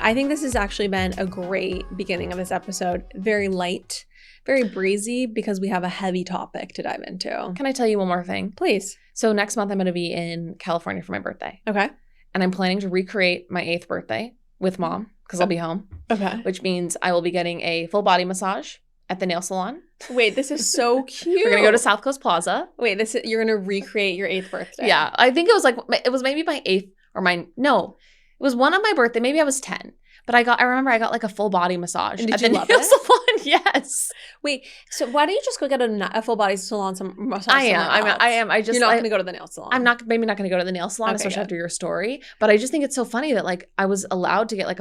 I think this has actually been a great beginning of this episode. Very light, very breezy, because we have a heavy topic to dive into. Can I tell you one more thing? Please. So next month I'm going to be in California for my birthday. Okay. And I'm planning to recreate my 8th birthday with mom because I'll be home. Okay. Which means I will be getting a full body massage at the nail salon. Wait, this is so cute. We're going to go to South Coast Plaza. Wait, you're going to recreate your 8th birthday? Yeah. I think it was maybe my 8th or it was one of my birthday. Maybe I was 10. But I remember I got like a full body massage. And did you love it? Salon, yes. Wait, so why don't you just go get a full body salon massage? I am. You're not going to go to the nail salon. I'm not going to go to the nail salon, especially after your story. But I just think it's so funny that like I was allowed to get like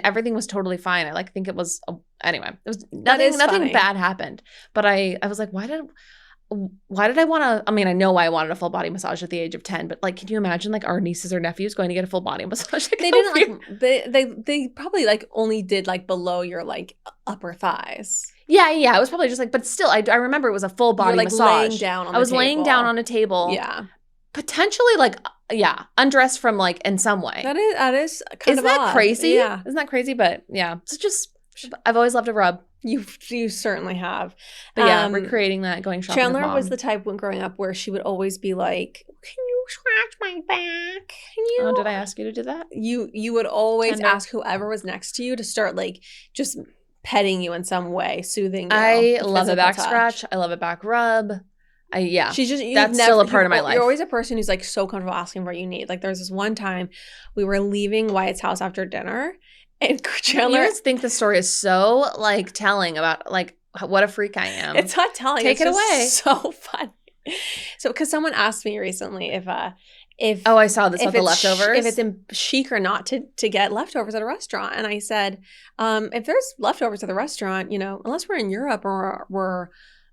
everything was totally fine. I like think it was anyway. It was nothing bad happened. But I was like, why did I want to? I mean, I know why I wanted a full body massage at the age of 10, but like, can you imagine like our nieces or nephews going to get a full body massage? Like, they didn't like they probably like only did like below your like upper thighs. Yeah. It was probably just like, but still, I remember it was a full body massage. Laying down on I was laying down on a table. Yeah. Potentially like, undressed from like in some way. That is kind Isn't that odd. crazy? Yeah. Isn't that crazy? But yeah, it's just, I've always loved a rub. You certainly have. But yeah, recreating that, going shopping with Chandler mom. was the type when growing up where she would always be like, "Can you scratch my back? Can you?" Oh, did I ask you to do that? You would always ask whoever was next to you to start like just petting you in some way, soothing you. I love a back scratch. I love a back rub. She's just that's still a part of my life. You're always a person who's like so comfortable asking what you need. Like there's this one time we were leaving Wyatt's house after dinner. And Chandler, you guys think the story is so like telling about like what a freak I am. It's not telling. Take it away. So funny. So because someone asked me recently if I saw this about the leftovers. If it's in chic or not to get leftovers at a restaurant, and I said, if there's leftovers at the restaurant, unless we're in Europe or we're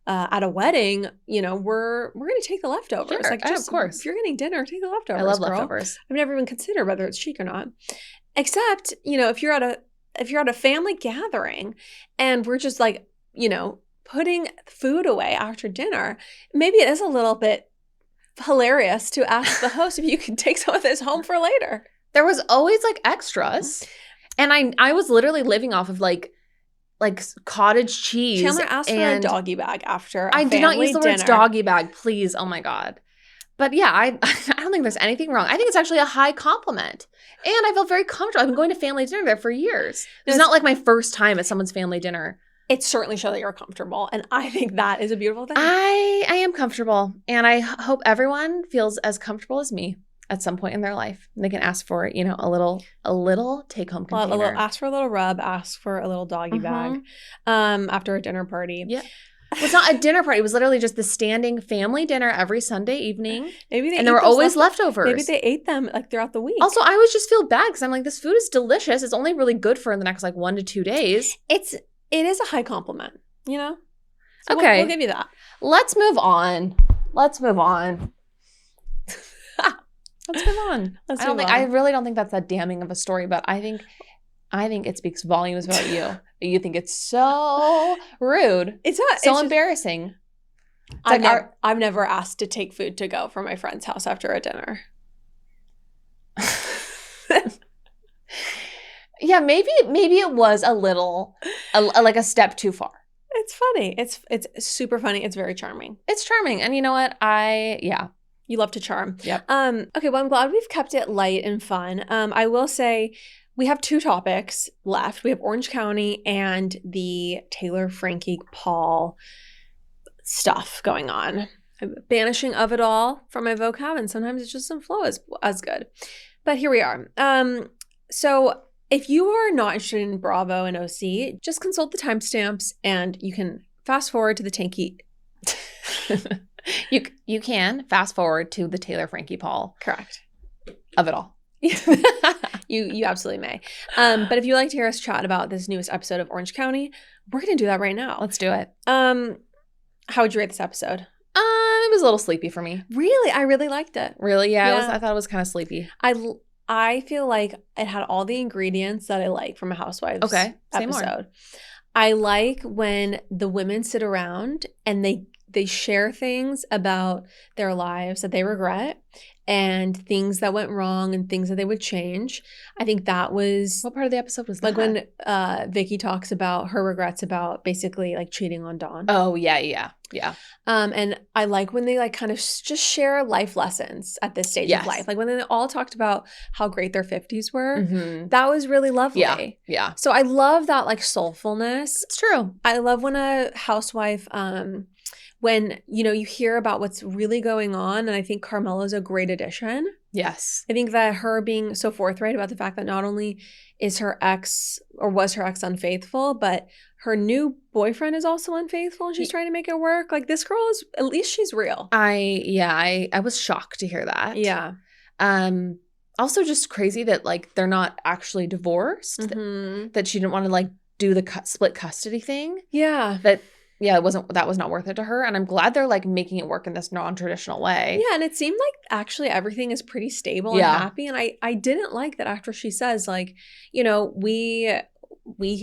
at a wedding, we're going to take the leftovers. Sure, like, just, of course. If you're getting dinner, take the leftovers. I love girl. leftovers. I've never even considered whether it's chic or not. Except, if you're at a family gathering and we're just like, putting food away after dinner, maybe it is a little bit hilarious to ask the host if you can take some of this home for later. There was always like extras. And I was literally living off of like cottage cheese. Chandler asked for a doggy bag after a I did not use the dinner. words doggy bag, please. Oh my God. But yeah, I don't think there's anything wrong. I think it's actually a high compliment. And I felt very comfortable. I've been going to family dinner there for years. It's not like my first time at someone's family dinner. It certainly shows that you're comfortable. And I think that is a beautiful thing. I am comfortable. And I hope everyone feels as comfortable as me. at some point in their life. They can ask for, you know, a little take-home container. Ask for a little rub, ask for a little doggy bag after a dinner party. Yeah. It was not a dinner party. It was literally just the standing family dinner every Sunday evening. And there were always leftovers. Maybe they ate them like throughout the week. Also, I always just feel bad because I'm like, this food is delicious. It's only really good for the next like 1 to 2 days. It is a high compliment, you know? So okay. We'll give you that. Let's move on. Let's move on. I really don't think that's that damning of a story, but I think it speaks volumes about you. You think it's so rude. It's embarrassing. I've never asked to take food to go from my friend's house after a dinner. Yeah, maybe it was a little like a step too far. It's funny. It's super funny. It's very charming. It's charming. And you know what? You love to charm. Yep. Okay, well, I'm glad we've kept it light and fun. I will say we have 2 topics left. We have Orange County and the Taylor Frankie Paul stuff going on. I'm banishing of it all from my vocab, and sometimes it just doesn't flow as good. But here we are. So if you are not interested in Bravo and OC, just consult the timestamps and you can fast forward to the tanky. You can fast forward to the Taylor Frankie Paul. Correct. Of it all. You absolutely may. But if you'd like to hear us chat about this newest episode of Orange County, we're going to do that right now. Let's do it. How would you rate this episode? It was a little sleepy for me. Really? I really liked it. Really? Yeah. I thought it was kind of sleepy. I feel like it had all the ingredients that I like from a Housewives episode. More. I like when the women sit around and they share things about their lives that they regret and things that went wrong and things that they would change. I think that was... What part of the episode was like that? When Vicki talks about her regrets about basically like cheating on Dawn. Oh, yeah. And I like when they like kind of just share life lessons at this stage of life. Like when they all talked about how great their 50s were. Mm-hmm. That was really lovely. Yeah. So I love that like soulfulness. It's true. I love when a housewife... when, you know, you hear about what's really going on, and I think Carmela's a great addition. Yes. I think that her being so forthright about the fact that not only is her ex or was her ex unfaithful, but her new boyfriend is also unfaithful and she's trying to make it work. Like this girl is, at least she's real. I was shocked to hear that. Yeah. Also just crazy that like they're not actually divorced, that she didn't want to like do the split custody thing. Yeah. That was not worth it to her. And I'm glad they're like making it work in this non-traditional way. Yeah. And it seemed like actually everything is pretty stable and happy. And I didn't like that after she says like, you know, we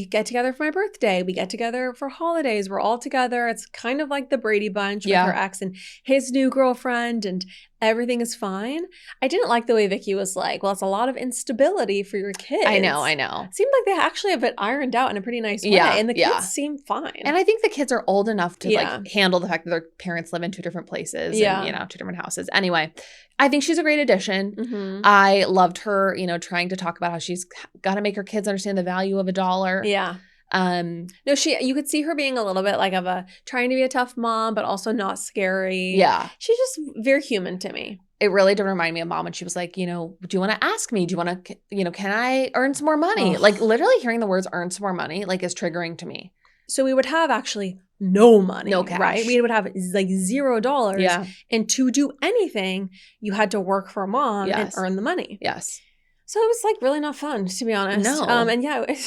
get together for my birthday. We get together for holidays. We're all together. It's kind of like the Brady Bunch with her ex and his new girlfriend, and everything is fine. I didn't like the way Vicki was like, well, it's a lot of instability for your kids. I know. It seemed like they actually have it ironed out in a pretty nice way. And the kids seem fine. And I think the kids are old enough to like handle the fact that their parents live in 2 different places and, you know, 2 different houses. Anyway, I think she's a great addition. Mm-hmm. I loved her, you know, trying to talk about how she's got to make her kids understand the value of $1. Yeah. No, you could see her being a little bit like of a trying to be a tough mom, but also not scary. Yeah. She's just very human to me. It really did remind me of Mom when she was like, you know, do you want to ask me? Do you want to, you know, can I earn some more money? Like literally hearing the words earn some more money, like is triggering to me. So we would have actually no money, no cash, right? We would have like $0. Yeah. And to do anything, you had to work for Mom and earn the money. Yes. So it was like really not fun, to be honest. No. And yeah, it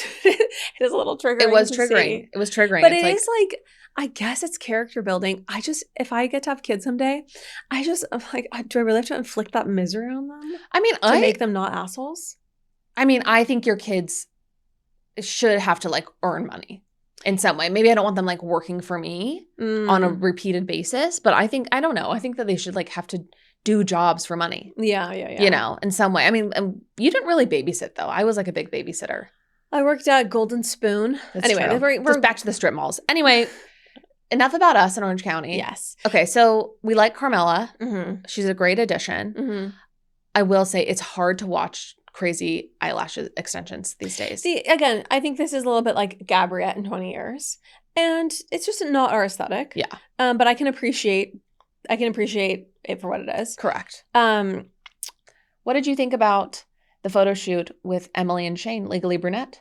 is a little triggering. It was triggering. It was triggering. But it is like, I guess it's character building. If I get to have kids someday, I'm like, do I really have to inflict that misery on them? I mean, to make them not assholes? I mean, I think your kids should have to like earn money in some way. Maybe I don't want them like working for me on a repeated basis, but I don't know. I think that they should like have to do jobs for money. Yeah. You know, in some way. I mean, you didn't really babysit though. I was like a big babysitter. I worked at Golden Spoon. That's anyway, we're just back to the strip malls. Anyway, enough about us in Orange County. Yes. Okay, so we like Carmela. Mm-hmm. She's a great addition. Mm-hmm. I will say it's hard to watch crazy eyelash extensions these days. See, again, I think this is a little bit like Gabbriette in 20 years. And it's just not our aesthetic. Yeah. But I can appreciate it for what it is. Correct. What did you think about the photo shoot with Emily and Shane, Legally Brunette?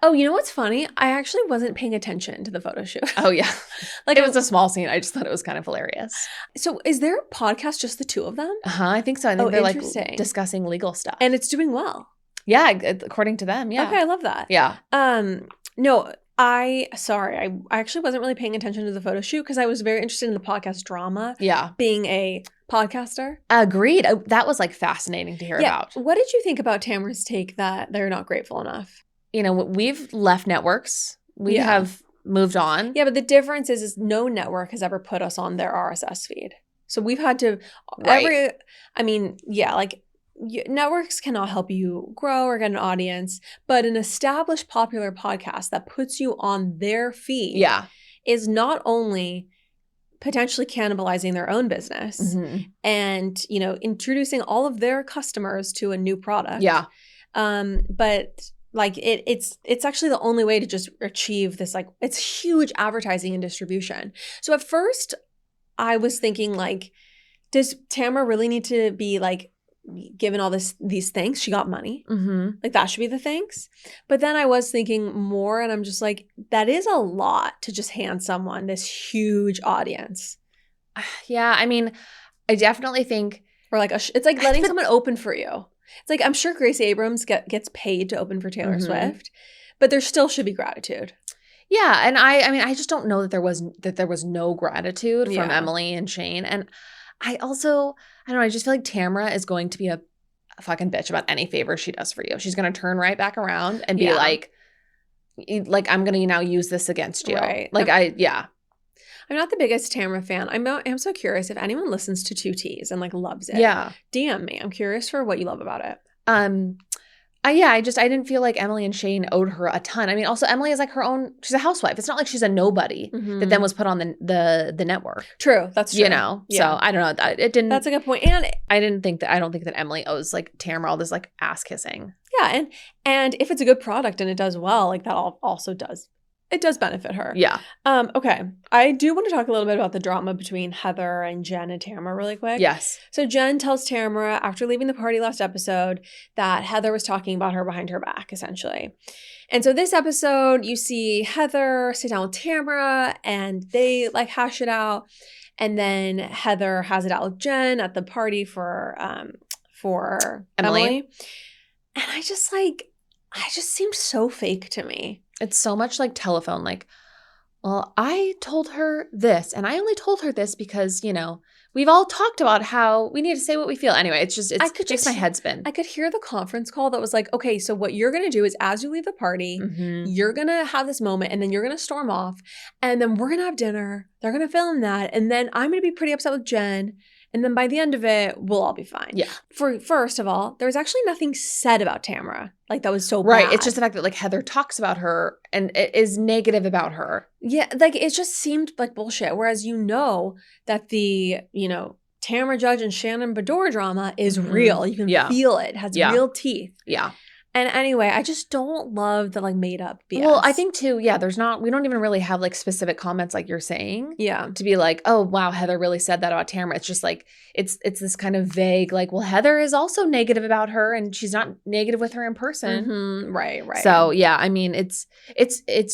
Oh, you know what's funny? I actually wasn't paying attention to the photo shoot. Oh, yeah. Like, it was a small scene. I just thought it was kind of hilarious. So is their podcast just the two of them? I think so. I think they're like discussing legal stuff. And it's doing well. Yeah, according to them. Yeah. Okay, I love that. Yeah. No, I actually wasn't really paying attention to the photo shoot because I was very interested in the podcast drama. Yeah. Being a podcaster. Agreed. That was like fascinating to hear about. What did you think about Tamra's take that they're not grateful enough? You know, we've left networks. We have moved on. Yeah, but the difference is no network has ever put us on their RSS feed. So we've had to networks cannot help you grow or get an audience, but an established popular podcast that puts you on their feed is not only potentially cannibalizing their own business and, you know, introducing all of their customers to a new product. Yeah. But like it's actually the only way to just achieve this, like, it's huge advertising and distribution. So at first I was thinking, like, does Tamra really need to be like given all these thanks? She got money. Like, that should be the thanks. But then I was thinking more, and I'm just like, that is a lot to just hand someone this huge audience. Yeah, I mean, I definitely think, or like it's like letting someone open for you. It's like, I'm sure Grace Abrams gets paid to open for Taylor Swift, but there still should be gratitude. Yeah, and I mean, I just don't know that there was no gratitude from Emily and Shane. And I also, I don't know, I just feel like Tamra is going to be a fucking bitch about any favor she does for you. She's going to turn right back around and be like, I'm going to now use this against you. Right. Like, I'm not the biggest Tamra fan. I'm so curious if anyone listens to 2Ts and like loves it. Yeah. DM me. I'm curious for what you love about it. I didn't feel like Emily and Shane owed her a ton. I mean, also Emily is like her own, she's a housewife. It's not like she's a nobody that then was put on the network. True. That's true. You know? Yeah. So I don't know. It didn't. That's a good point. And I don't think that Emily owes like Tamra all this like ass kissing. Yeah. And if it's a good product and it does well, like that also does. It does benefit her. Yeah. Okay. I do want to talk a little bit about the drama between Heather and Jen and Tamra really quick. Yes. So Jen tells Tamra after leaving the party last episode that Heather was talking about her behind her back, essentially. And so this episode, you see Heather sit down with Tamra and they like hash it out. And then Heather has it out with Jen at the party for Emily. And I just seemed so fake to me. It's so much like telephone, like, well, I told her this, and I only told her this because, you know, we've all talked about how we need to say what we feel. Anyway, it makes my head spin. I could hear the conference call that was like, okay, so what you're going to do is as you leave the party, you're going to have this moment, and then you're going to storm off, and then we're going to have dinner. They're going to film that, and then I'm going to be pretty upset with Jen. And then by the end of it, we'll all be fine. Yeah. First of all, there was actually nothing said about Tamra. Like, that was so bad. Right. It's just the fact that, like, Heather talks about her and is negative about her. Yeah. Like, it just seemed like bullshit. Whereas you know that the, you know, Tamra Judge and Shannon Bedore drama is real. You can feel it. It has real teeth. Yeah. And anyway, I just don't love the like made up BS. Well, I think too, we don't even really have like specific comments like you're saying. Yeah. To be like, oh wow, Heather really said that about Tamra. It's just like, it's this kind of vague, like, well, Heather is also negative about her and she's not negative with her in person. Right. So yeah, I mean, it's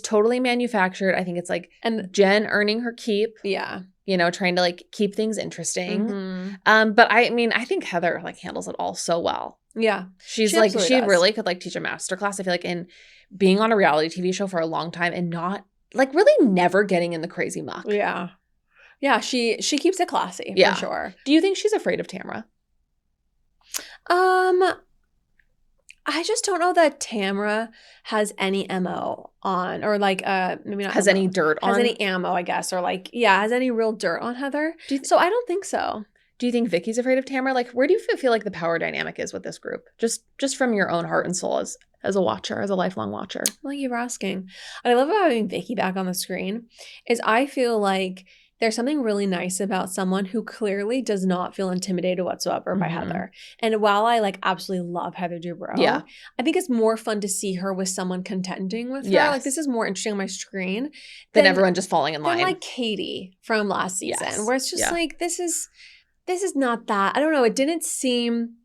totally manufactured. I think it's like Jen earning her keep. Yeah. You know, trying to like keep things interesting. But I mean, I think Heather like handles it all so well. Yeah. She really could like teach a masterclass. I feel like in being on a reality TV show for a long time and not like really never getting in the crazy muck. Yeah. Yeah. She keeps it classy for sure. Do you think she's afraid of Tamra? I just don't know that Tamra has any MO on, or like maybe not has any dirt on, has any ammo, I guess, or like has any real dirt on Heather. So I don't think so. Do you think Vicki's afraid of Tamra? Like, where do you feel like the power dynamic is with this group? Just from your own heart and soul as a watcher, as a lifelong watcher. Well, you're asking. What I love about having Vicki back on the screen is I feel like there's something really nice about someone who clearly does not feel intimidated whatsoever by Heather. And while I like absolutely love Heather Dubrow, I think it's more fun to see her with someone contending with her. Like, this is more interesting on my screen than everyone just falling in line. Than like Katie from last season, where it's just like, this is not that. I don't know. It didn't seem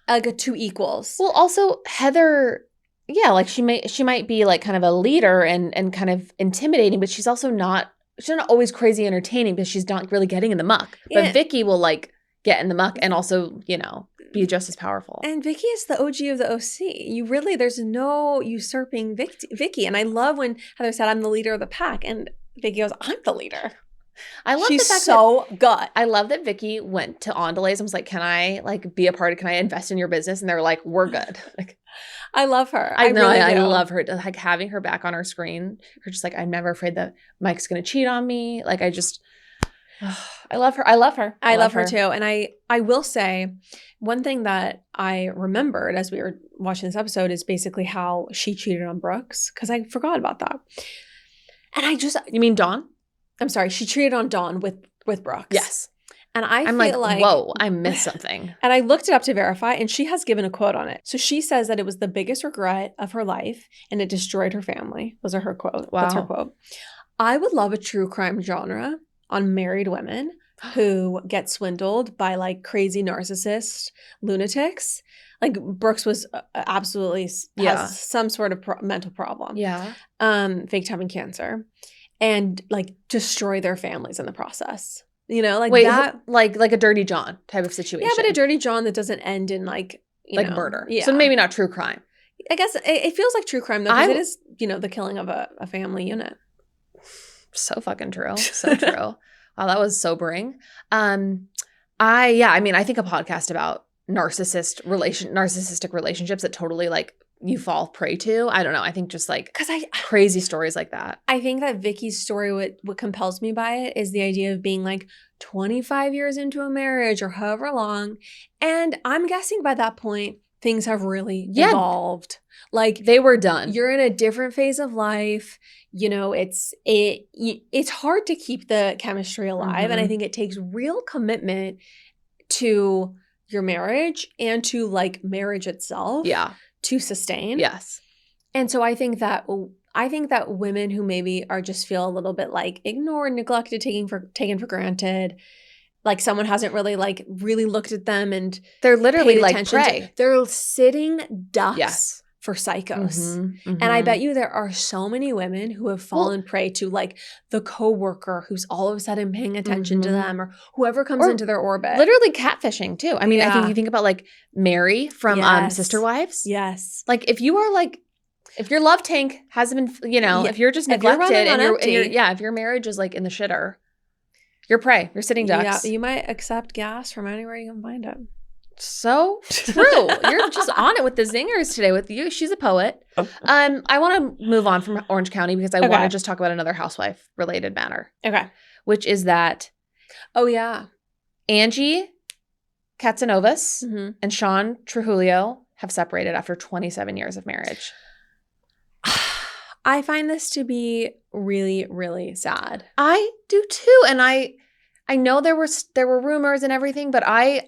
Like two equals. Well, also Heather, yeah, like she might be like kind of a leader and kind of intimidating, but she's not always crazy entertaining because she's not really getting in the muck. But Yeah. Vicki will like get in the muck and also, be just as powerful. And Vicki is the OG of the OC. There's no usurping Vicki. And I love when Heather said, I'm the leader of the pack. And Vicki goes, I'm the leader. I love She's the fact so good. I love that Vicki went to Andalays and was like, can I like be a part of, can I invest in your business? And they're like, we're good. Like, I love her. I know. Really I love her. Like having her back on our screen. Her just like, I'm never afraid that Mike's going to cheat on me. Like I love her. I love her. I love her too. And I will say one thing that I remembered as we were watching this episode is basically how she cheated on Brooks. Because I forgot about that. And You mean Dawn? I'm sorry. She cheated on Dawn with Brooks. Yes. And I'm feel like, whoa, I missed something. And I looked it up to verify, and she has given a quote on it. So she says that it was the biggest regret of her life, and it destroyed her family. Those are her quote. Wow. That's her quote. I would love a true crime genre on married women who get swindled by like crazy narcissist lunatics. Like Brooks was absolutely has some sort of mental problem. Yeah. Faked having cancer, and like destroy their families in the process. Like wait, that, like a Dirty John type of situation. Yeah, but a Dirty John that doesn't end in like murder. Yeah. So maybe not true crime. I guess it feels like true crime though, because it is the killing of a family unit. So fucking true. So true. Wow, that was sobering. I think a podcast about narcissistic relationships that totally like you fall prey to. I don't know. I think just like crazy stories like that. I think that Vicki's story, what compels me by it is the idea of being like 25 years into a marriage or however long. And I'm guessing by that point, things have really evolved. Like they were done. You're in a different phase of life. It's hard to keep the chemistry alive. Mm-hmm. And I think it takes real commitment to your marriage and to like marriage itself. Yeah. To sustain. Yes. And so I think that women who maybe just feel a little bit like ignored, neglected, taken for granted, like someone hasn't really looked at them and they're literally like prey. They're sitting ducks for psychos. Mm-hmm, mm-hmm. And I bet you there are so many women who have fallen prey to like the coworker who's all of a sudden paying attention to them or whoever comes into their orbit. Literally catfishing too. I mean, I think you think about like Mary from Sister Wives. Yes. Like if your love tank hasn't been, if you're just neglected if your marriage is like in the shitter, you're prey. You're sitting ducks. Yeah, you might accept gas from anywhere you can find it. So true. You're just on it with the zingers today with you. She's a poet. I want to move on from Orange County because I want to just talk about another housewife related matter. Okay. Which is that Angie Katsanovas and Sean Trujillo have separated after 27 years of marriage. I find this to be really, really sad. I do too. And I know there were rumors and everything, but I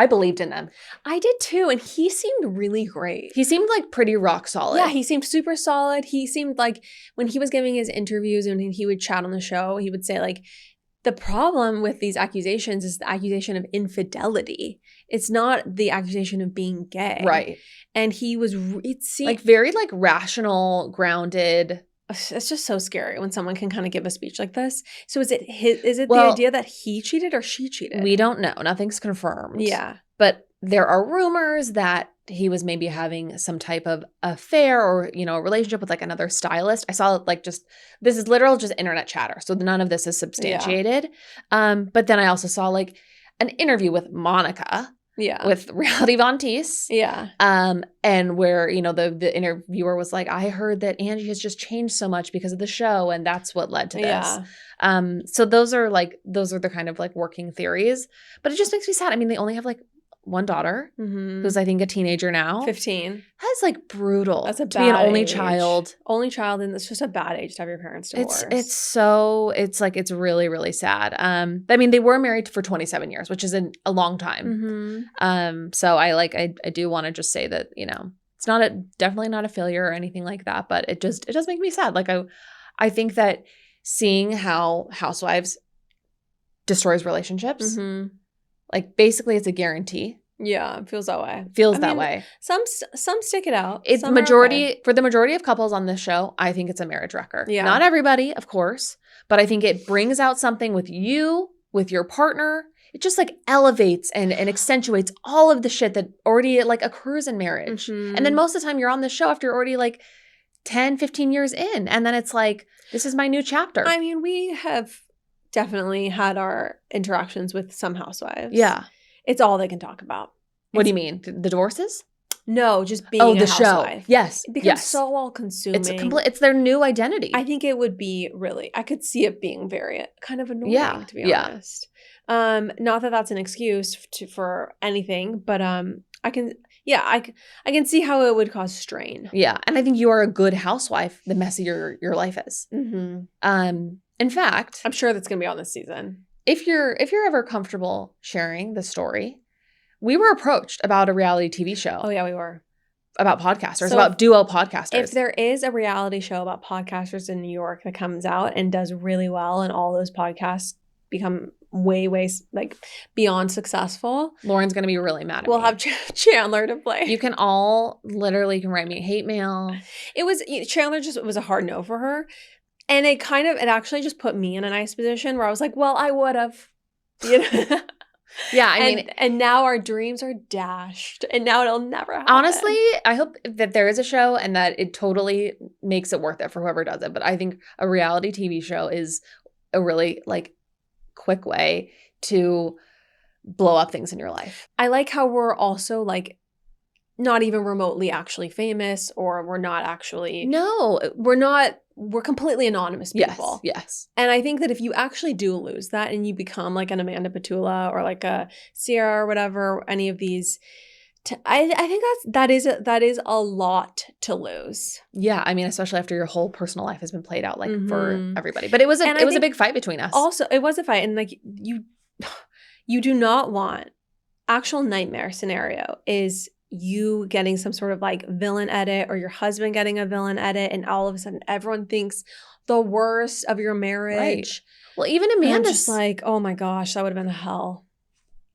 believed in them. I did too. And he seemed really great. He seemed like pretty rock solid. Yeah, he seemed super solid. He seemed like when he was giving his interviews and he would chat on the show, he would say like, the problem with these accusations is the accusation of infidelity. It's not the accusation of being gay. Right. And he was, it seemed like very like rational, grounded. It's just so scary when someone can kind of give a speech like this. So is it the idea that he cheated or she cheated? We don't know. Nothing's confirmed. Yeah. But there are rumors that he was maybe having some type of affair or, a relationship with like another stylist. I saw like this is literal just internet chatter. So none of this is substantiated. Yeah. But then I also saw like an interview with Monica. Yeah. With Reality Von Teese. Yeah. And where, the interviewer was like, I heard that Angie has just changed so much because of the show. And that's what led to this. Yeah. So those are the kind of like working theories. But it just makes me sad. I mean, they only have like one daughter who's I think a teenager now. 15. That's like brutal. That's a bad to be an only age. child. Only child, and it's just a bad age to have your parents divorced. It's really, really sad. I mean, they were married for 27 years, which is a long time. So I do want to just say that, it's definitely not a failure or anything like that, but it does make me sad. Like I think that seeing how Housewives destroys relationships, like basically it's a guarantee Yeah, it feels that way. Feels that way. Some stick it out. It's some majority for the majority of couples on this show. I think it's a marriage wrecker. Yeah. Not everybody, of course, but I think it brings out something with you, with your partner. It just like elevates and accentuates all of the shit that already like occurs in marriage. Mm-hmm. And then most of the time you're on the show after you're already like 10, 15 years in. And then it's like, this is my new chapter. I mean, we have definitely had our interactions with some housewives. Yeah. It's all they can talk about. What do you mean? The divorces? No, just being a housewife. Show. Yes. It becomes so all-consuming. It's their new identity. I think it would be really, I could see it being very kind of annoying, to be honest. Not that that's an excuse for anything, but I can see how it would cause strain. Yeah, and I think you are a good housewife the messier your life is. Mm-hmm. In fact, I'm sure that's going to be on this season. If you're ever comfortable sharing the story, we were approached about a reality TV show. Oh yeah, we were. About podcasters, about duo podcasters. If there is a reality show about podcasters in New York that comes out and does really well and all those podcasts become way like beyond successful, Lauren's going to be really mad at me. We'll have Chanler to play. You can all literally can write me hate mail. Chanler it was a hard no for her. And it actually just put me in a nice position where I was like, well, I would have, you know. Yeah, I mean, and now our dreams are dashed, and now it'll never happen. Honestly, I hope that there is a show and that it totally makes it worth it for whoever does it. But I think a reality TV show is a really like quick way to blow up things in your life. I like how we're also like not even remotely actually famous, or we're not actually. No, we're completely anonymous people. Yes. And I think that if you actually do lose that and you become like an Amanda Petula or like a Sierra or whatever, any of these, I think that is a lot to lose. Yeah, I mean, especially after your whole personal life has been played out like for everybody. But it was a big fight between us. Also, it was a fight, and like you do not want actual nightmare scenario is you getting some sort of like villain edit or your husband getting a villain edit, and all of a sudden everyone thinks the worst of your marriage. Right. Well, even Amanda's just like, oh my gosh, that would have been hell.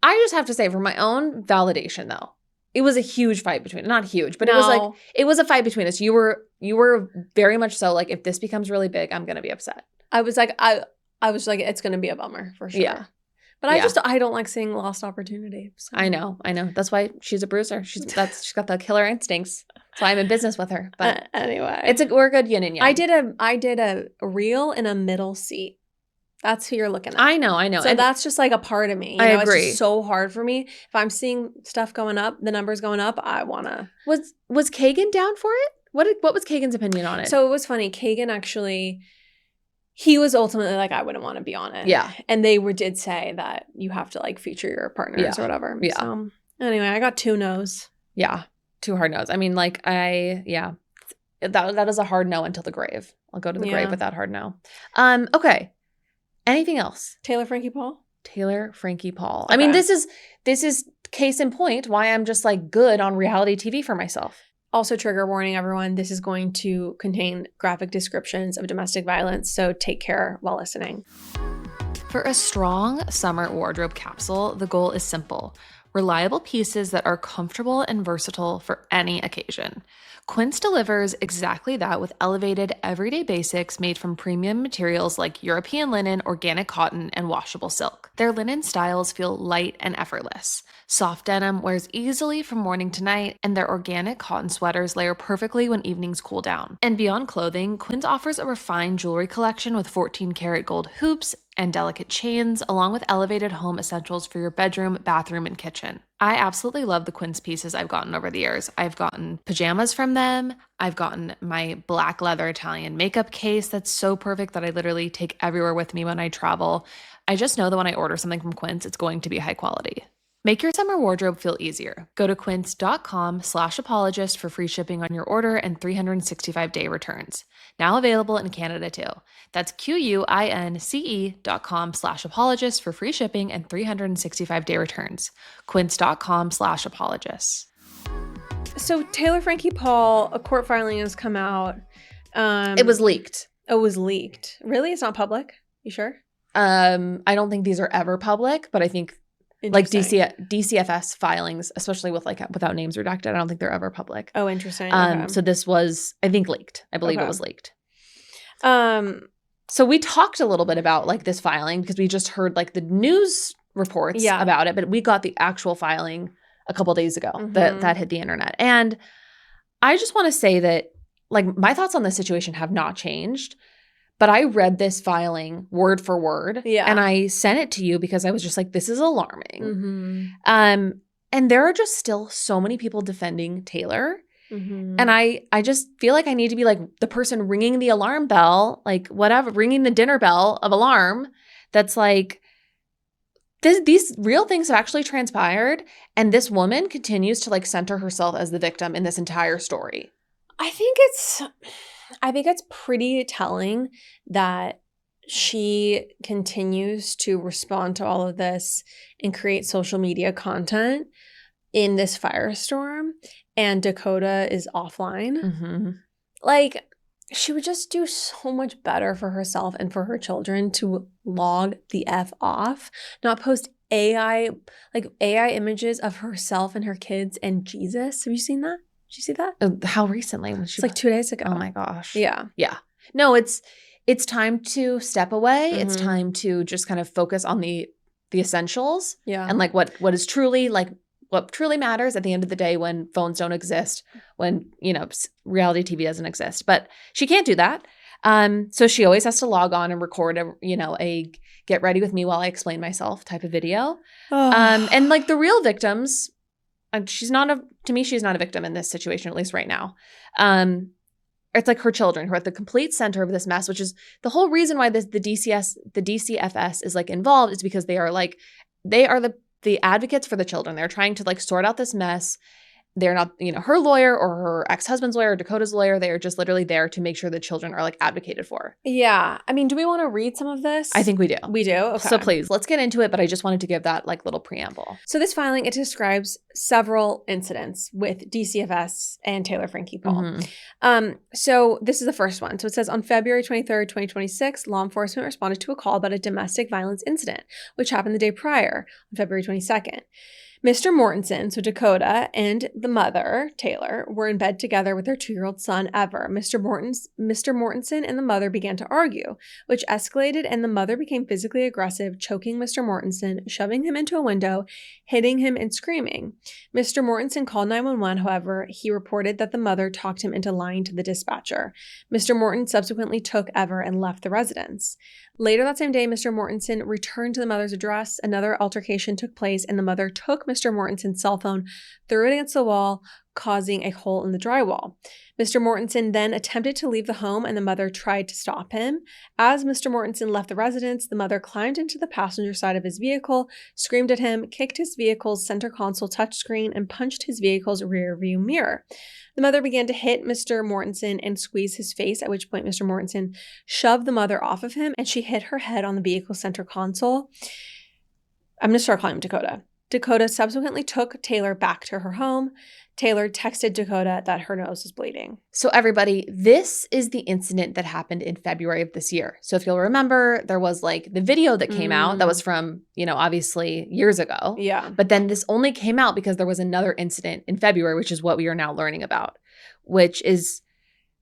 I just have to say, for my own validation though, it was a huge fight between, not huge, but it was a fight between us. You were very much so like, if this becomes really big, I'm going to be upset. I was like, it's going to be a bummer for sure. Yeah. But I don't like seeing lost opportunity. So. I know. That's why she's a bruiser. She's got the killer instincts. That's why I'm in business with her. But anyway, we're a good yin and yang. I did a reel in a middle seat. That's who you're looking at. I know. So that's just like a part of me. I agree. It's just so hard for me. If I'm seeing stuff going up, the numbers going up, I wanna. Was Kagan down for it? What was Kagan's opinion on it? So it was funny. Kagan actually. He was ultimately like, I wouldn't want to be on it. Yeah. And they did say that you have to like feature your partners or whatever. Yeah. So anyway, I got 2 no's. Yeah. 2 hard no's. I mean, like that is a hard no until the grave. I'll go to the grave with that hard no. Okay. Anything else? Taylor Frankie Paul. Okay. I mean, this is case in point why I'm just like good on reality TV for myself. Also, trigger warning, everyone. This is going to contain graphic descriptions of domestic violence, so take care while listening. For a strong summer wardrobe capsule, the goal is simple. Reliable pieces that are comfortable and versatile for any occasion. Quince delivers exactly that with elevated everyday basics made from premium materials like European linen, organic cotton, and washable silk. Their linen styles feel light and effortless. Soft denim wears easily from morning to night, and their organic cotton sweaters layer perfectly when evenings cool down. And beyond clothing, Quince offers a refined jewelry collection with 14-karat gold hoops and delicate chains, along with elevated home essentials for your bedroom, bathroom, and kitchen. I absolutely love the Quince pieces I've gotten over the years. I've gotten pajamas from them. I've gotten my black leather Italian makeup case that's so perfect that I literally take everywhere with me when I travel. I just know that when I order something from Quince, it's going to be high quality. Make your summer wardrobe feel easier. Go to quince.com/apologist for free shipping on your order and 365-day returns. Now available in Canada too. That's QUINCE.com/apologist for free shipping and 365-day returns. Quince.com/apologist. So Taylor Frankie Paul, a court filing has come out. It was leaked. It was leaked. Really? It's not public? You sure? I don't think these are ever public, but I think Like DCFS filings, especially with like without names redacted. I don't think they're ever public. Oh, interesting. So this was, I think, leaked. I believe it was leaked. So we talked a little bit about like this filing because we just heard like the news reports about it, but we got the actual filing a couple days ago that hit the internet. And I just want to say that like my thoughts on this situation have not changed, but I read this filing word for word and I sent it to you because I was just like, this is alarming. And there are just still so many people defending Taylor. And I just feel like I need to be like the person ringing the alarm bell, like whatever, ringing the dinner bell of alarm that's like, these real things have actually transpired. And this woman continues to like center herself as the victim in this entire story. I think it's pretty telling that she continues to respond to all of this and create social media content in this firestorm, and Dakota is offline. Like, she would just do so much better for herself and for her children to log the F off, not post AI images of herself and her kids and Jesus. Have you seen that? Did you see that? How recently? It's like 2 days ago. Oh my gosh. Yeah. No, it's time to step away. It's time to just kind of focus on the essentials. And like what is truly like what truly matters at the end of the day when phones don't exist, when, you know, reality TV doesn't exist. But she can't do that. So she always has to log on and record a get ready with me while I explain myself type of video. And like the real victims, she's not a victim in this situation, at least right now. It's like her children who are at the complete center of this mess, which is the whole reason why the DCFS is like involved, is because they are the advocates for the children. They're trying to like sort out this mess. They're not, her lawyer or her ex-husband's lawyer or Dakota's lawyer. They are just literally there to make sure the children are like advocated for. Yeah. I mean, do we want to read some of this? I think we do. We do? Okay. So please, let's get into it. But I just wanted to give that like little preamble. So this filing, it describes several incidents with DCFS and Taylor Frankie Paul. So this is the first one. So it says, on February 23rd, 2026, law enforcement responded to a call about a domestic violence incident, which happened the day prior, on February 22nd. Mr. Mortensen, so Dakota, and the mother, Taylor, were in bed together with their 2-year-old son, Ever. Mr. Mortensen and the mother began to argue, which escalated, and the mother became physically aggressive, choking Mr. Mortensen, shoving him into a window, hitting him, and screaming. Mr. Mortensen called 911, however, he reported that the mother talked him into lying to the dispatcher. Mr. Morton subsequently took Ever and left the residence. Later that same day, Mr. Mortensen returned to the mother's address. Another altercation took place, and the mother took Mr. Mortensen's cell phone, threw it against the wall, causing a hole in the drywall. Mr. Mortensen then attempted to leave the home, and the mother tried to stop him. As Mr. Mortensen left the residence, the mother climbed into the passenger side of his vehicle, screamed at him, kicked his vehicle's center console touchscreen, and punched his vehicle's rear view mirror. The mother began to hit Mr. Mortensen and squeeze his face, at which point Mr. Mortensen shoved the mother off of him, and she hit her head on the vehicle's center console. I'm going to start calling him Dakota. Dakota subsequently took Taylor back to her home. Taylor texted Dakota that her nose was bleeding. So everybody, this is the incident that happened in February of this year. So if you'll remember, there was like the video that came out that was from, obviously years ago. Yeah. But then this only came out because there was another incident in February, which is what we are now learning about, which is,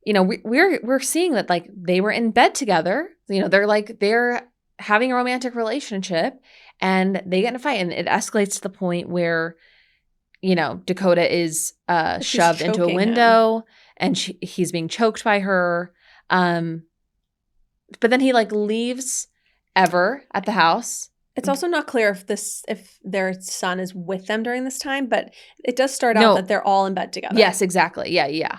we're seeing that like they were in bed together. They're having a romantic relationship and they get in a fight, and it escalates to the point where Dakota is shoved into a window and he's being choked by her. But then he like leaves Ever at the house. It's also not clear if their son is with them during this time, but it does start out that they're all in bed together. Yes, exactly. Yeah.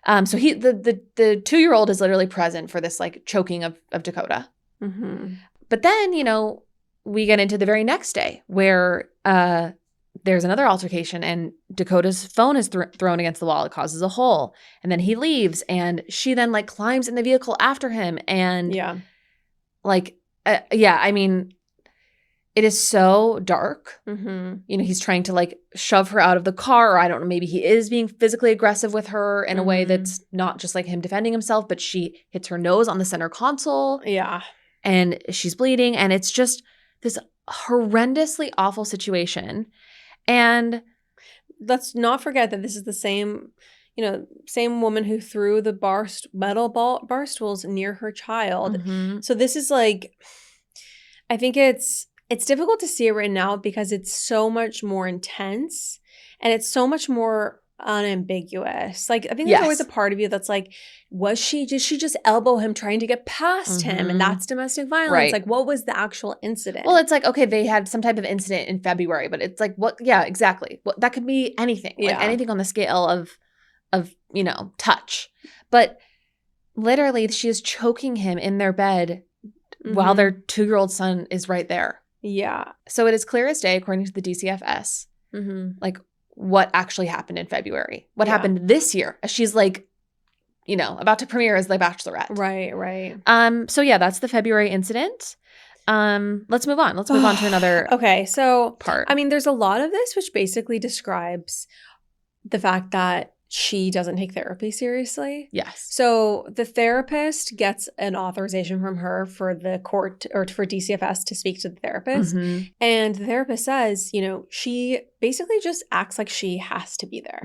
So the 2-year-old is literally present for this like choking of Dakota. But then, we get into the very next day where there's another altercation and Dakota's phone is thrown against the wall. It causes a hole. And then he leaves and she then like climbs in the vehicle after him. And I mean, it is so dark. He's trying to like shove her out of the car, or I don't know, maybe he is being physically aggressive with her in a way that's not just like him defending himself, but she hits her nose on the center console. Yeah. And she's bleeding. And it's just this horrendously awful situation. And let's not forget that this is the same woman who threw the metal bar stools near her child. mm-hmm. So this is like, I think it's difficult to see it right now because it's so much more intense and it's so much more unambiguous. Like, I think there's always a part of you that's like, did she just elbow him trying to get past him? And that's domestic violence. Right. Like, what was the actual incident? Well, it's like, okay, they had some type of incident in February, but it's like, what? Yeah, exactly. Well, that could be anything. Yeah. Like anything on the scale of touch. But literally, she is choking him in their bed while their 2-year-old son is right there. Yeah. So it is clear as day, according to the DCFS, like what actually happened in February. What happened this year. She's like, about to premiere as The Bachelorette. Right. So yeah, that's the February incident. Let's move on. Let's move on to another part. I mean, there's a lot of this which basically describes the fact that she doesn't take therapy seriously. Yes. So the therapist gets an authorization from her for the court or for DCFS to speak to the therapist. And the therapist says, she basically just acts like she has to be there.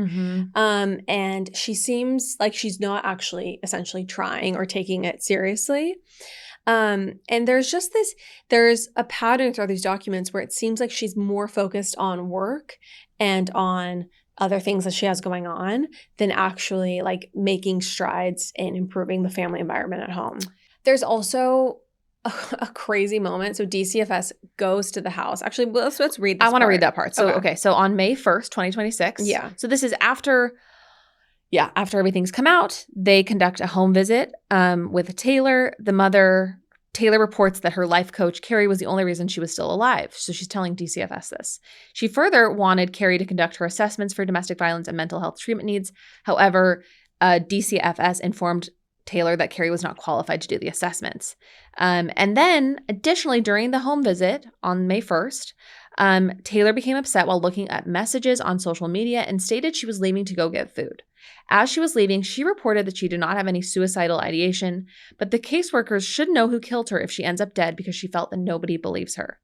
And she seems like she's not actually essentially trying or taking it seriously. And there's a pattern throughout these documents where it seems like she's more focused on work and on other things that she has going on than actually like making strides in improving the family environment at home. There's also a crazy moment. So DCFS goes to the house. Actually, let's read this I want to read that part. So, okay. So on May 1st, 2026. Yeah. So this is after everything's come out, they conduct a home visit with Taylor. Taylor reports that her life coach, Carrie, was the only reason she was still alive. So she's telling DCFS this. She further wanted Carrie to conduct her assessments for domestic violence and mental health treatment needs. However, DCFS informed Taylor that Carrie was not qualified to do the assessments. And then, additionally, during the home visit on May 1st, Taylor became upset while looking at messages on social media and stated she was leaving to go get food. As she was leaving, she reported that she did not have any suicidal ideation, but the caseworkers should know who killed her if she ends up dead because she felt that nobody believes her.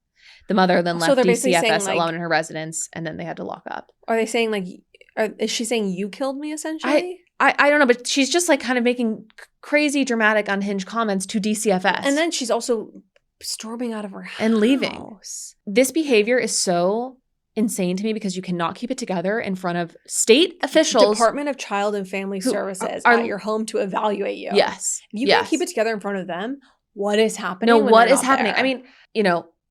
The mother then left DCFS alone in her residence, and then they had to lock up. Are they saying is she saying you killed me essentially? I don't know, but she's just like kind of making crazy, dramatic, unhinged comments to DCFS. And then she's also storming out of her house. And leaving. This behavior is so insane to me because you cannot keep it together in front of state officials. Department of Child and Family Services at your home to evaluate you. Yes. If you can't keep it together in front of them, what is happening? No, what is happening? There? I mean,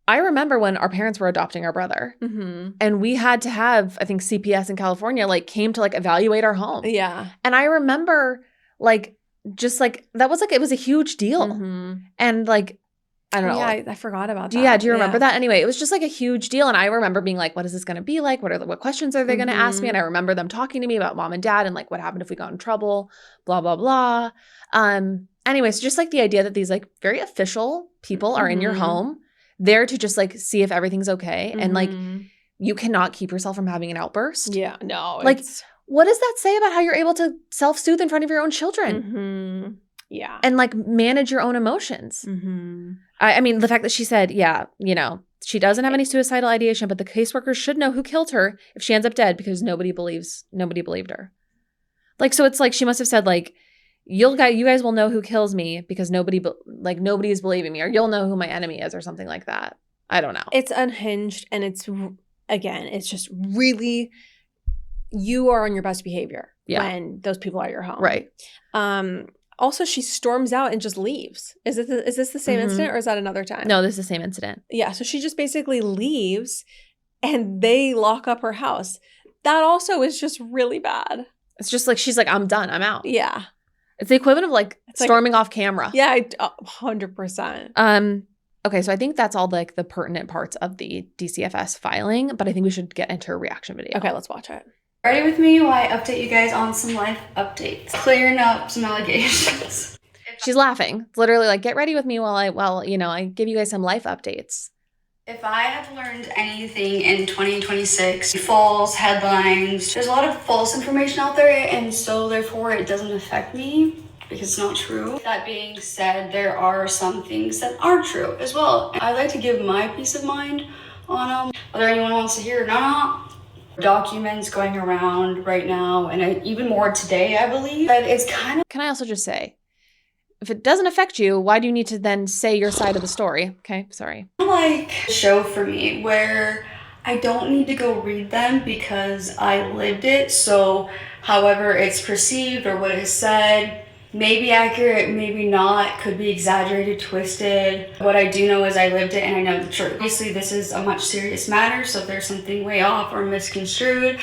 I remember when our parents were adopting our brother and we had to have, I think CPS in California, came to evaluate our home. Yeah. And I remember that was it was a huge deal. And I don't know. Yeah, I forgot about that. Yeah, do you remember that? Anyway, it was just a huge deal. And I remember being like, what is this going to be like? What questions are they going to ask me? And I remember them talking to me about mom and dad and what happened if we got in trouble, blah, blah, blah. Anyways, just the idea that these very official people are in your home there to just see if everything's okay. And you cannot keep yourself from having an outburst. Yeah, no. What does that say about how you're able to self-soothe in front of your own children? Yeah. And manage your own emotions. I mean, the fact that she said, she doesn't have any suicidal ideation, but the caseworkers should know who killed her if she ends up dead because nobody believed her. So it's she must have said you guys will know who kills me because nobody is believing me, or you'll know who my enemy is, or something like that. I don't know. It's unhinged, and it's just really, you are on your best behavior when those people are at your home. Right. Also, she storms out and just leaves. Is this the same incident, or is that another time? No, this is the same incident. Yeah, so she just basically leaves, and they lock up her house. That also is just really bad. It's just she's I'm done. I'm out. Yeah. It's the equivalent of storming off camera. Yeah, 100%. Okay, so I think that's all the pertinent parts of the DCFS filing, but I think we should get into a reaction video. Okay, let's watch it. Ready with me while I update you guys on some life updates. Clearing up some allegations. She's laughing. It's literally get ready with me while I give you guys some life updates. If I have learned anything in 2026, false headlines, there's a lot of false information out there, and so therefore it doesn't affect me. because it's not true. That being said, there are some things that are true as well. I like to give my peace of mind on them, whether anyone wants to hear it or not. Documents going around right now, and even more today, I believe, that it's kind of... Can I also just say, if it doesn't affect you, why do you need to then say your side of the story? Okay, sorry. Like a show for me where I don't need to go read them because I lived it. So however it's perceived or what is said may be accurate, maybe not, could be exaggerated, twisted. What I do know is I lived it and I know the truth. Obviously, this is a much serious matter, so if there's something way off or misconstrued,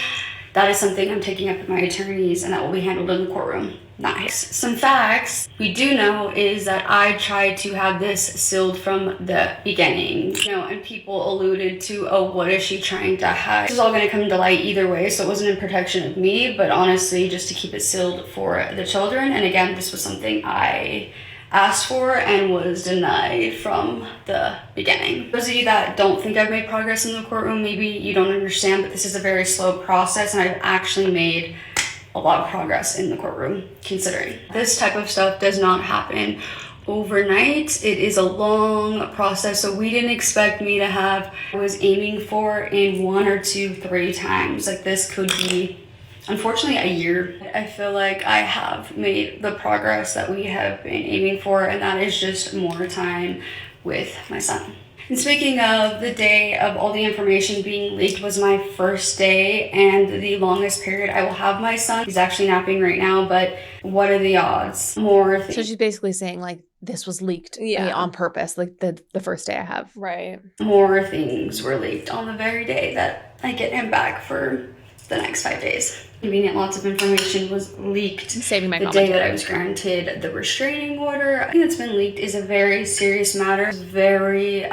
that is something I'm taking up with my attorneys, and that will be handled in the courtroom. Nice. Some facts we do know is that I tried to have this sealed from the beginning, and people alluded to, oh, what is she trying to hide? This is all going to come to light either way, so it wasn't in protection of me, but honestly, just to keep it sealed for the children. And again, this was something I asked for and was denied from the beginning. Those of you that don't think I've made progress in the courtroom, maybe you don't understand, but this is a very slow process, and I've actually made a lot of progress in the courtroom, considering this type of stuff does not happen overnight. It is a long process, so we didn't expect me to have what I was aiming for in 1 or 2, 3 times. Like, this could be, unfortunately, a year. I feel like I have made the progress that we have been aiming for, and that is just more time with my son. And speaking of the day of all the information being leaked was my first day and the longest period I will have my son. He's actually napping right now, but what are the odds? More things. So she's basically saying, like, this was leaked on purpose, like the first day I have. Right. More things were leaked on the very day that I get him back for the next 5 days. Convenient, lots of information was leaked. Saving my the day that I was granted the restraining order. I think that's been leaked is a very serious matter. It's very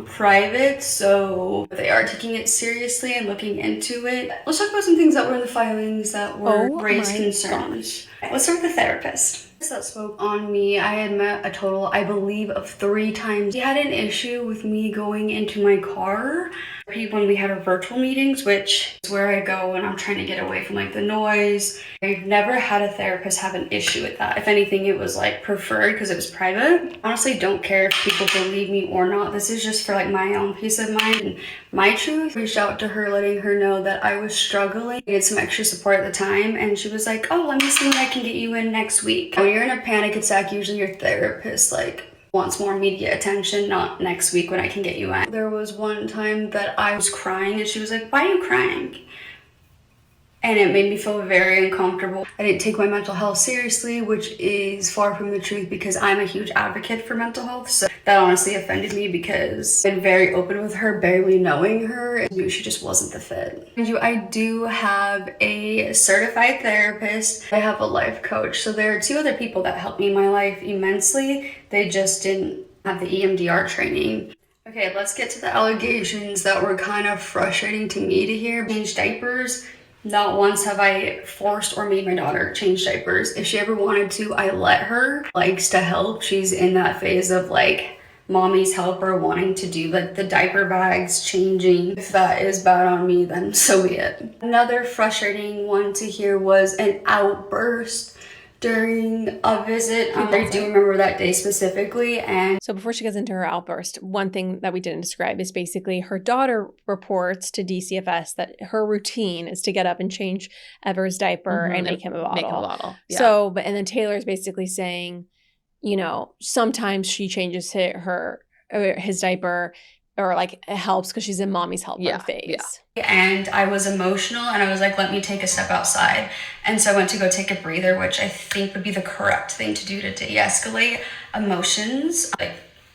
private, so they are taking it seriously and looking into it. Let's talk about some things that were in the filings that were raised concerns. Let's start with the therapist that spoke on me. I had met a total, I believe, of 3 times. He had an issue with me going into my car when we have our virtual meetings, which is where I go when I'm trying to get away from like the noise. I've never had a therapist have an issue with that. If anything, it was like preferred because it was private. Honestly, don't care if people believe me or not. This is just for like my own peace of mind and my truth. Reached out to her, letting her know that I was struggling. I needed some extra support at the time, and she was like, oh, let me see when I can get you in next week. When you're in a panic attack, usually your therapist wants more immediate attention, not next week when I can get you in. There was one time that I was crying and she was like, why are you crying? And it made me feel very uncomfortable. I didn't take my mental health seriously, which is far from the truth because I'm a huge advocate for mental health. So that honestly offended me because I've been very open with her, barely knowing her, and knew she just wasn't the fit. I do have a certified therapist. I have a life coach. So there are 2 other people that helped me in my life immensely. They just didn't have the EMDR training. Okay, let's get to the allegations that were kind of frustrating to me to hear. Change diapers. Not once have I forced or made my daughter change diapers. If she ever wanted to, I let her. Likes to help. She's in that phase of like mommy's helper, wanting to do like the diaper bags, changing. If that is bad on me, then so be it. Another frustrating one to hear was an outburst during a visit. I do remember that day specifically. And so before she gets into her outburst, one thing that we didn't describe is basically her daughter reports to DCFS that her routine is to get up and change Ever's diaper and make him a bottle. Make him a bottle. Yeah. So, and then Taylor's basically saying, sometimes she changes his diaper, or like it helps because she's in mommy's helper phase. Yeah. And I was emotional and I was like, let me take a step outside. And so I went to go take a breather, which I think would be the correct thing to do to de-escalate emotions. Like,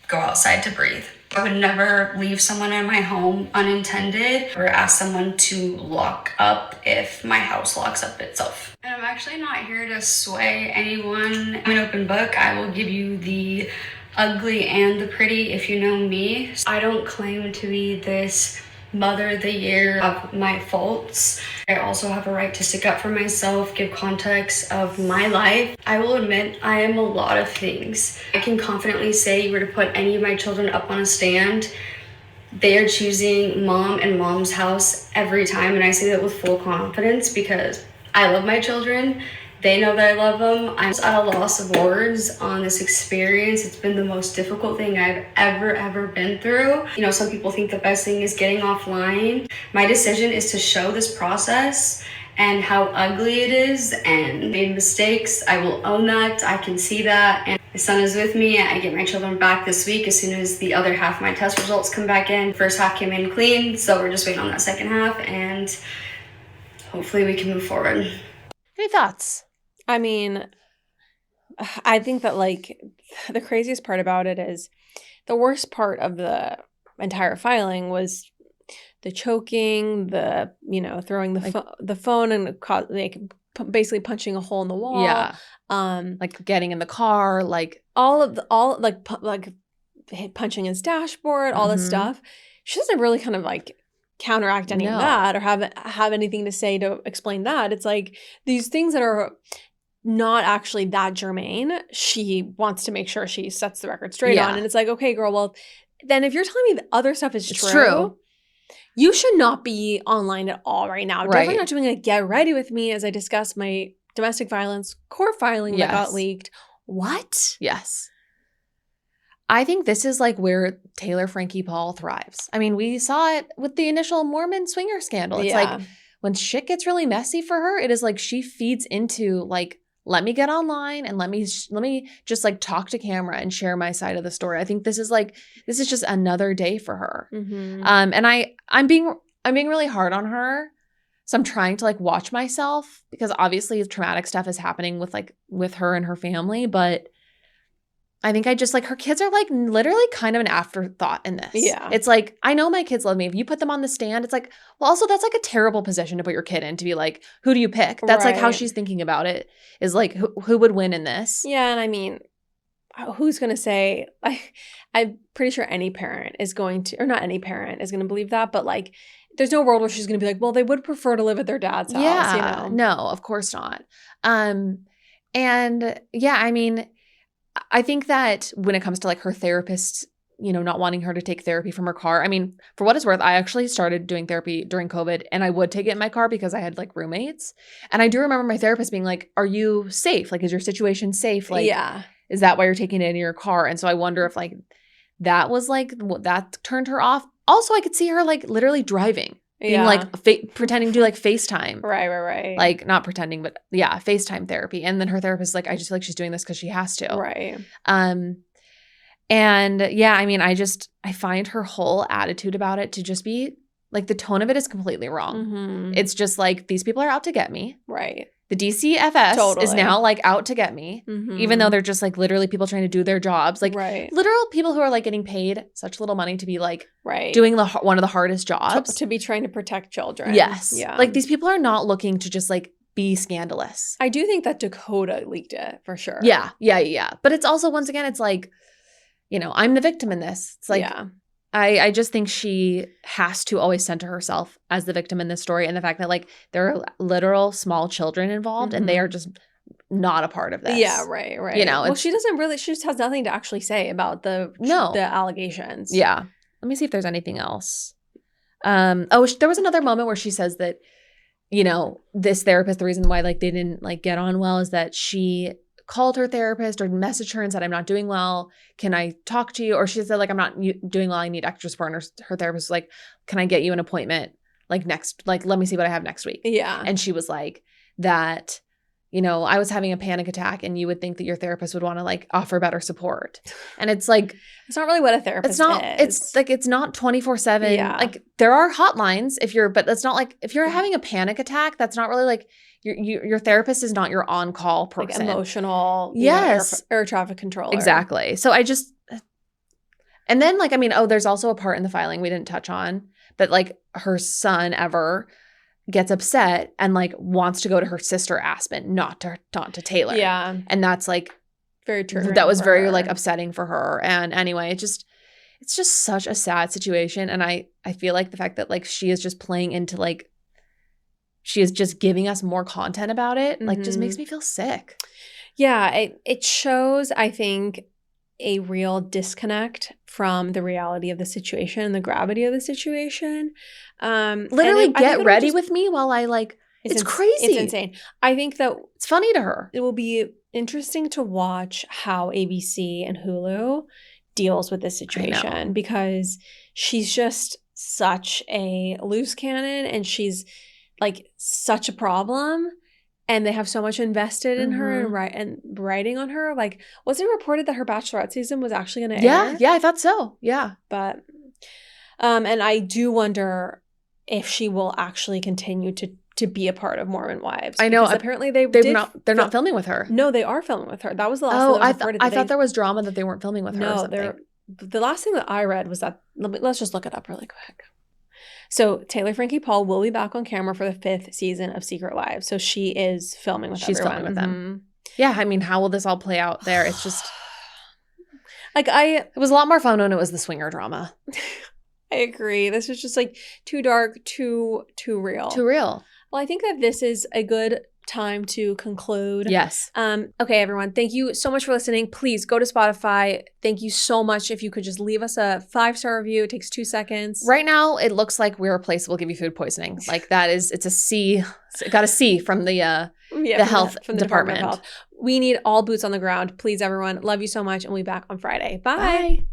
go outside to breathe. I would never leave someone in my home unintended or ask someone to lock up if my house locks up itself. And I'm actually not here to sway anyone. I'm an open book. I will give you the ugly and the pretty if you know me. I don't claim to be this mother of the year of my faults. I also have a right to stick up for myself, give context of my life. I will admit I am a lot of things. I can confidently say you were to put any of my children up on a stand, they are choosing mom and mom's house every time. And I say that with full confidence because I love my children. They know that I love them. I'm just at a loss of words on this experience. It's been the most difficult thing I've ever been through. You know, some people think the best thing is getting offline. My decision is to show this process and how ugly it is, and made mistakes. I will own that. I can see that. And my son is with me. I get my children back this week as soon as the other half of my test results come back in. First half came in clean, so we're just waiting on that second half, and hopefully we can move forward. Any thoughts? I mean, I think that like the craziest part about it is the worst part of the entire filing was the choking, the, you know, throwing the phone and basically punching a hole in the wall. Yeah. Like getting in the car, like punching his dashboard, all this stuff. She doesn't really kind of like counteract any of that or have anything to say to explain that. It's like these things that are not actually that germane, she wants to make sure she sets the record straight on. And it's like, okay, girl, well, then if you're telling me the other stuff is true, you should not be online at all right now. Definitely not doing a get ready with me as I discuss my domestic violence court filing that got leaked. What? Yes. I think this is like where Taylor Frankie Paul thrives. I mean, we saw it with the initial Mormon swinger scandal. It's like when shit gets really messy for her, it is like she feeds into like, let me get online and let me just like talk to camera and share my side of the story. I think this is just another day for her. And I'm being really hard on her. So I'm trying to like watch myself because obviously traumatic stuff is happening with her and her family. But I think I just like her kids are like literally kind of an afterthought in this. Yeah. It's like, I know my kids love me. If you put them on the stand, it's like, well, also that's like a terrible position to put your kid in to be like, who do you pick? That's like how she's thinking about it is like, who would win in this? Yeah. And I mean, who's going to say, I'm pretty sure any parent is going to, or not any parent is going to believe that, but like, there's no world where she's going to be like, well, they would prefer to live at their dad's house. Yeah. You know? No, of course not. And yeah, I mean, I think that when it comes to like her therapist, you know, not wanting her to take therapy from her car. I mean, for what it's worth, I actually started doing therapy during COVID and I would take it in my car because I had like roommates. And I do remember my therapist being like, are you safe? Like, is your situation safe? Like, is that why you're taking it in your car? And so I wonder if like that was like, that turned her off. Also, I could see her like literally driving. Being like pretending to do like FaceTime. Right. Like not pretending, but yeah, FaceTime therapy. And then her therapist is like, I just feel like she's doing this because she has to. Right. And yeah, I mean, I find her whole attitude about it to just be like the tone of it is completely wrong. It's just like these people are out to get me. Right. The DCFS is now like out to get me, even though they're just like literally people trying to do their jobs. Like literal people who are like getting paid such little money to be like doing one of the hardest jobs. To be trying to protect children. Yes. Yeah. Like these people are not looking to just like be scandalous. I do think that Dakota leaked it for sure. Yeah. But it's also, once again, it's like, you know, I'm the victim in this. It's like, I just think she has to always center herself as the victim in this story. And the fact that like there are literal small children involved and they are just not a part of this. Yeah, right. You know, well, she just has nothing to actually say about the allegations. Yeah. Let me see if there's anything else. There was another moment where she says that, you know, this therapist, the reason why like they didn't like get on well is that she called her therapist or messaged her and said, I'm not doing well. Can I talk to you? Or she said, like, I'm not doing well. I need extra support. And her therapist was like, can I get you an appointment like next, like, let me see what I have next week. Yeah. And she was like that, you know, I was having a panic attack and you would think that your therapist would want to like offer better support. And it's like, it's not really what a therapist is. It's like, it's not 24/7. Yeah. Like there are hotlines but that's not like, if you're having a panic attack, that's not really like, your therapist is not your on-call person. Like emotional, air traffic controller. Exactly. So and then like, I mean, there's also a part in the filing we didn't touch on, but like her son Ever gets upset and like wants to go to her sister Aspen, not to Taylor. Yeah. And that's like very true. That was very like upsetting for her. And anyway, it's just such a sad situation. And I feel like the fact that like she is just playing into like, she is just giving us more content about it, like just makes me feel sick. Yeah, it shows, I think, a real disconnect from the reality of the situation and the gravity of the situation. Literally get ready with me while I like It's crazy. It's insane. I think that it's funny to her. it will be interesting to watch how ABC and Hulu deals with this situation because she's just such a loose cannon and she's like such a problem. And they have so much invested in her and writing on her. Like, was it reported that her Bachelorette season was actually going to air? Yeah, I thought so. Yeah. But, and I do wonder if she will actually continue to be a part of Mormon Wives. I know. Apparently they're not filming with her. No, they are filming with her. That was the last thing that was reported. I thought there was drama that they weren't filming with her or something. The last thing that I read was that, let's just look it up really quick. So Taylor Frankie Paul will be back on camera for the 5th season of Secret Lives. So she is filming with everyone. Filming with them. Yeah, I mean, how will this all play out there? It's just like it was a lot more fun when it was the swinger drama. I agree. This is just like too dark, too real. Too real. Well, I think that this is a good time to conclude. Yes. Okay, everyone. Thank you so much for listening. Please go to Spotify. Thank you so much. If you could just leave us a 5-star review. It takes 2 seconds. Right now, it looks like we're a place that will give you food poisoning. Like it's a C. Got a C from the health department. Of Health. We need all boots on the ground. Please, everyone. Love you so much. And we'll be back on Friday. Bye. Bye.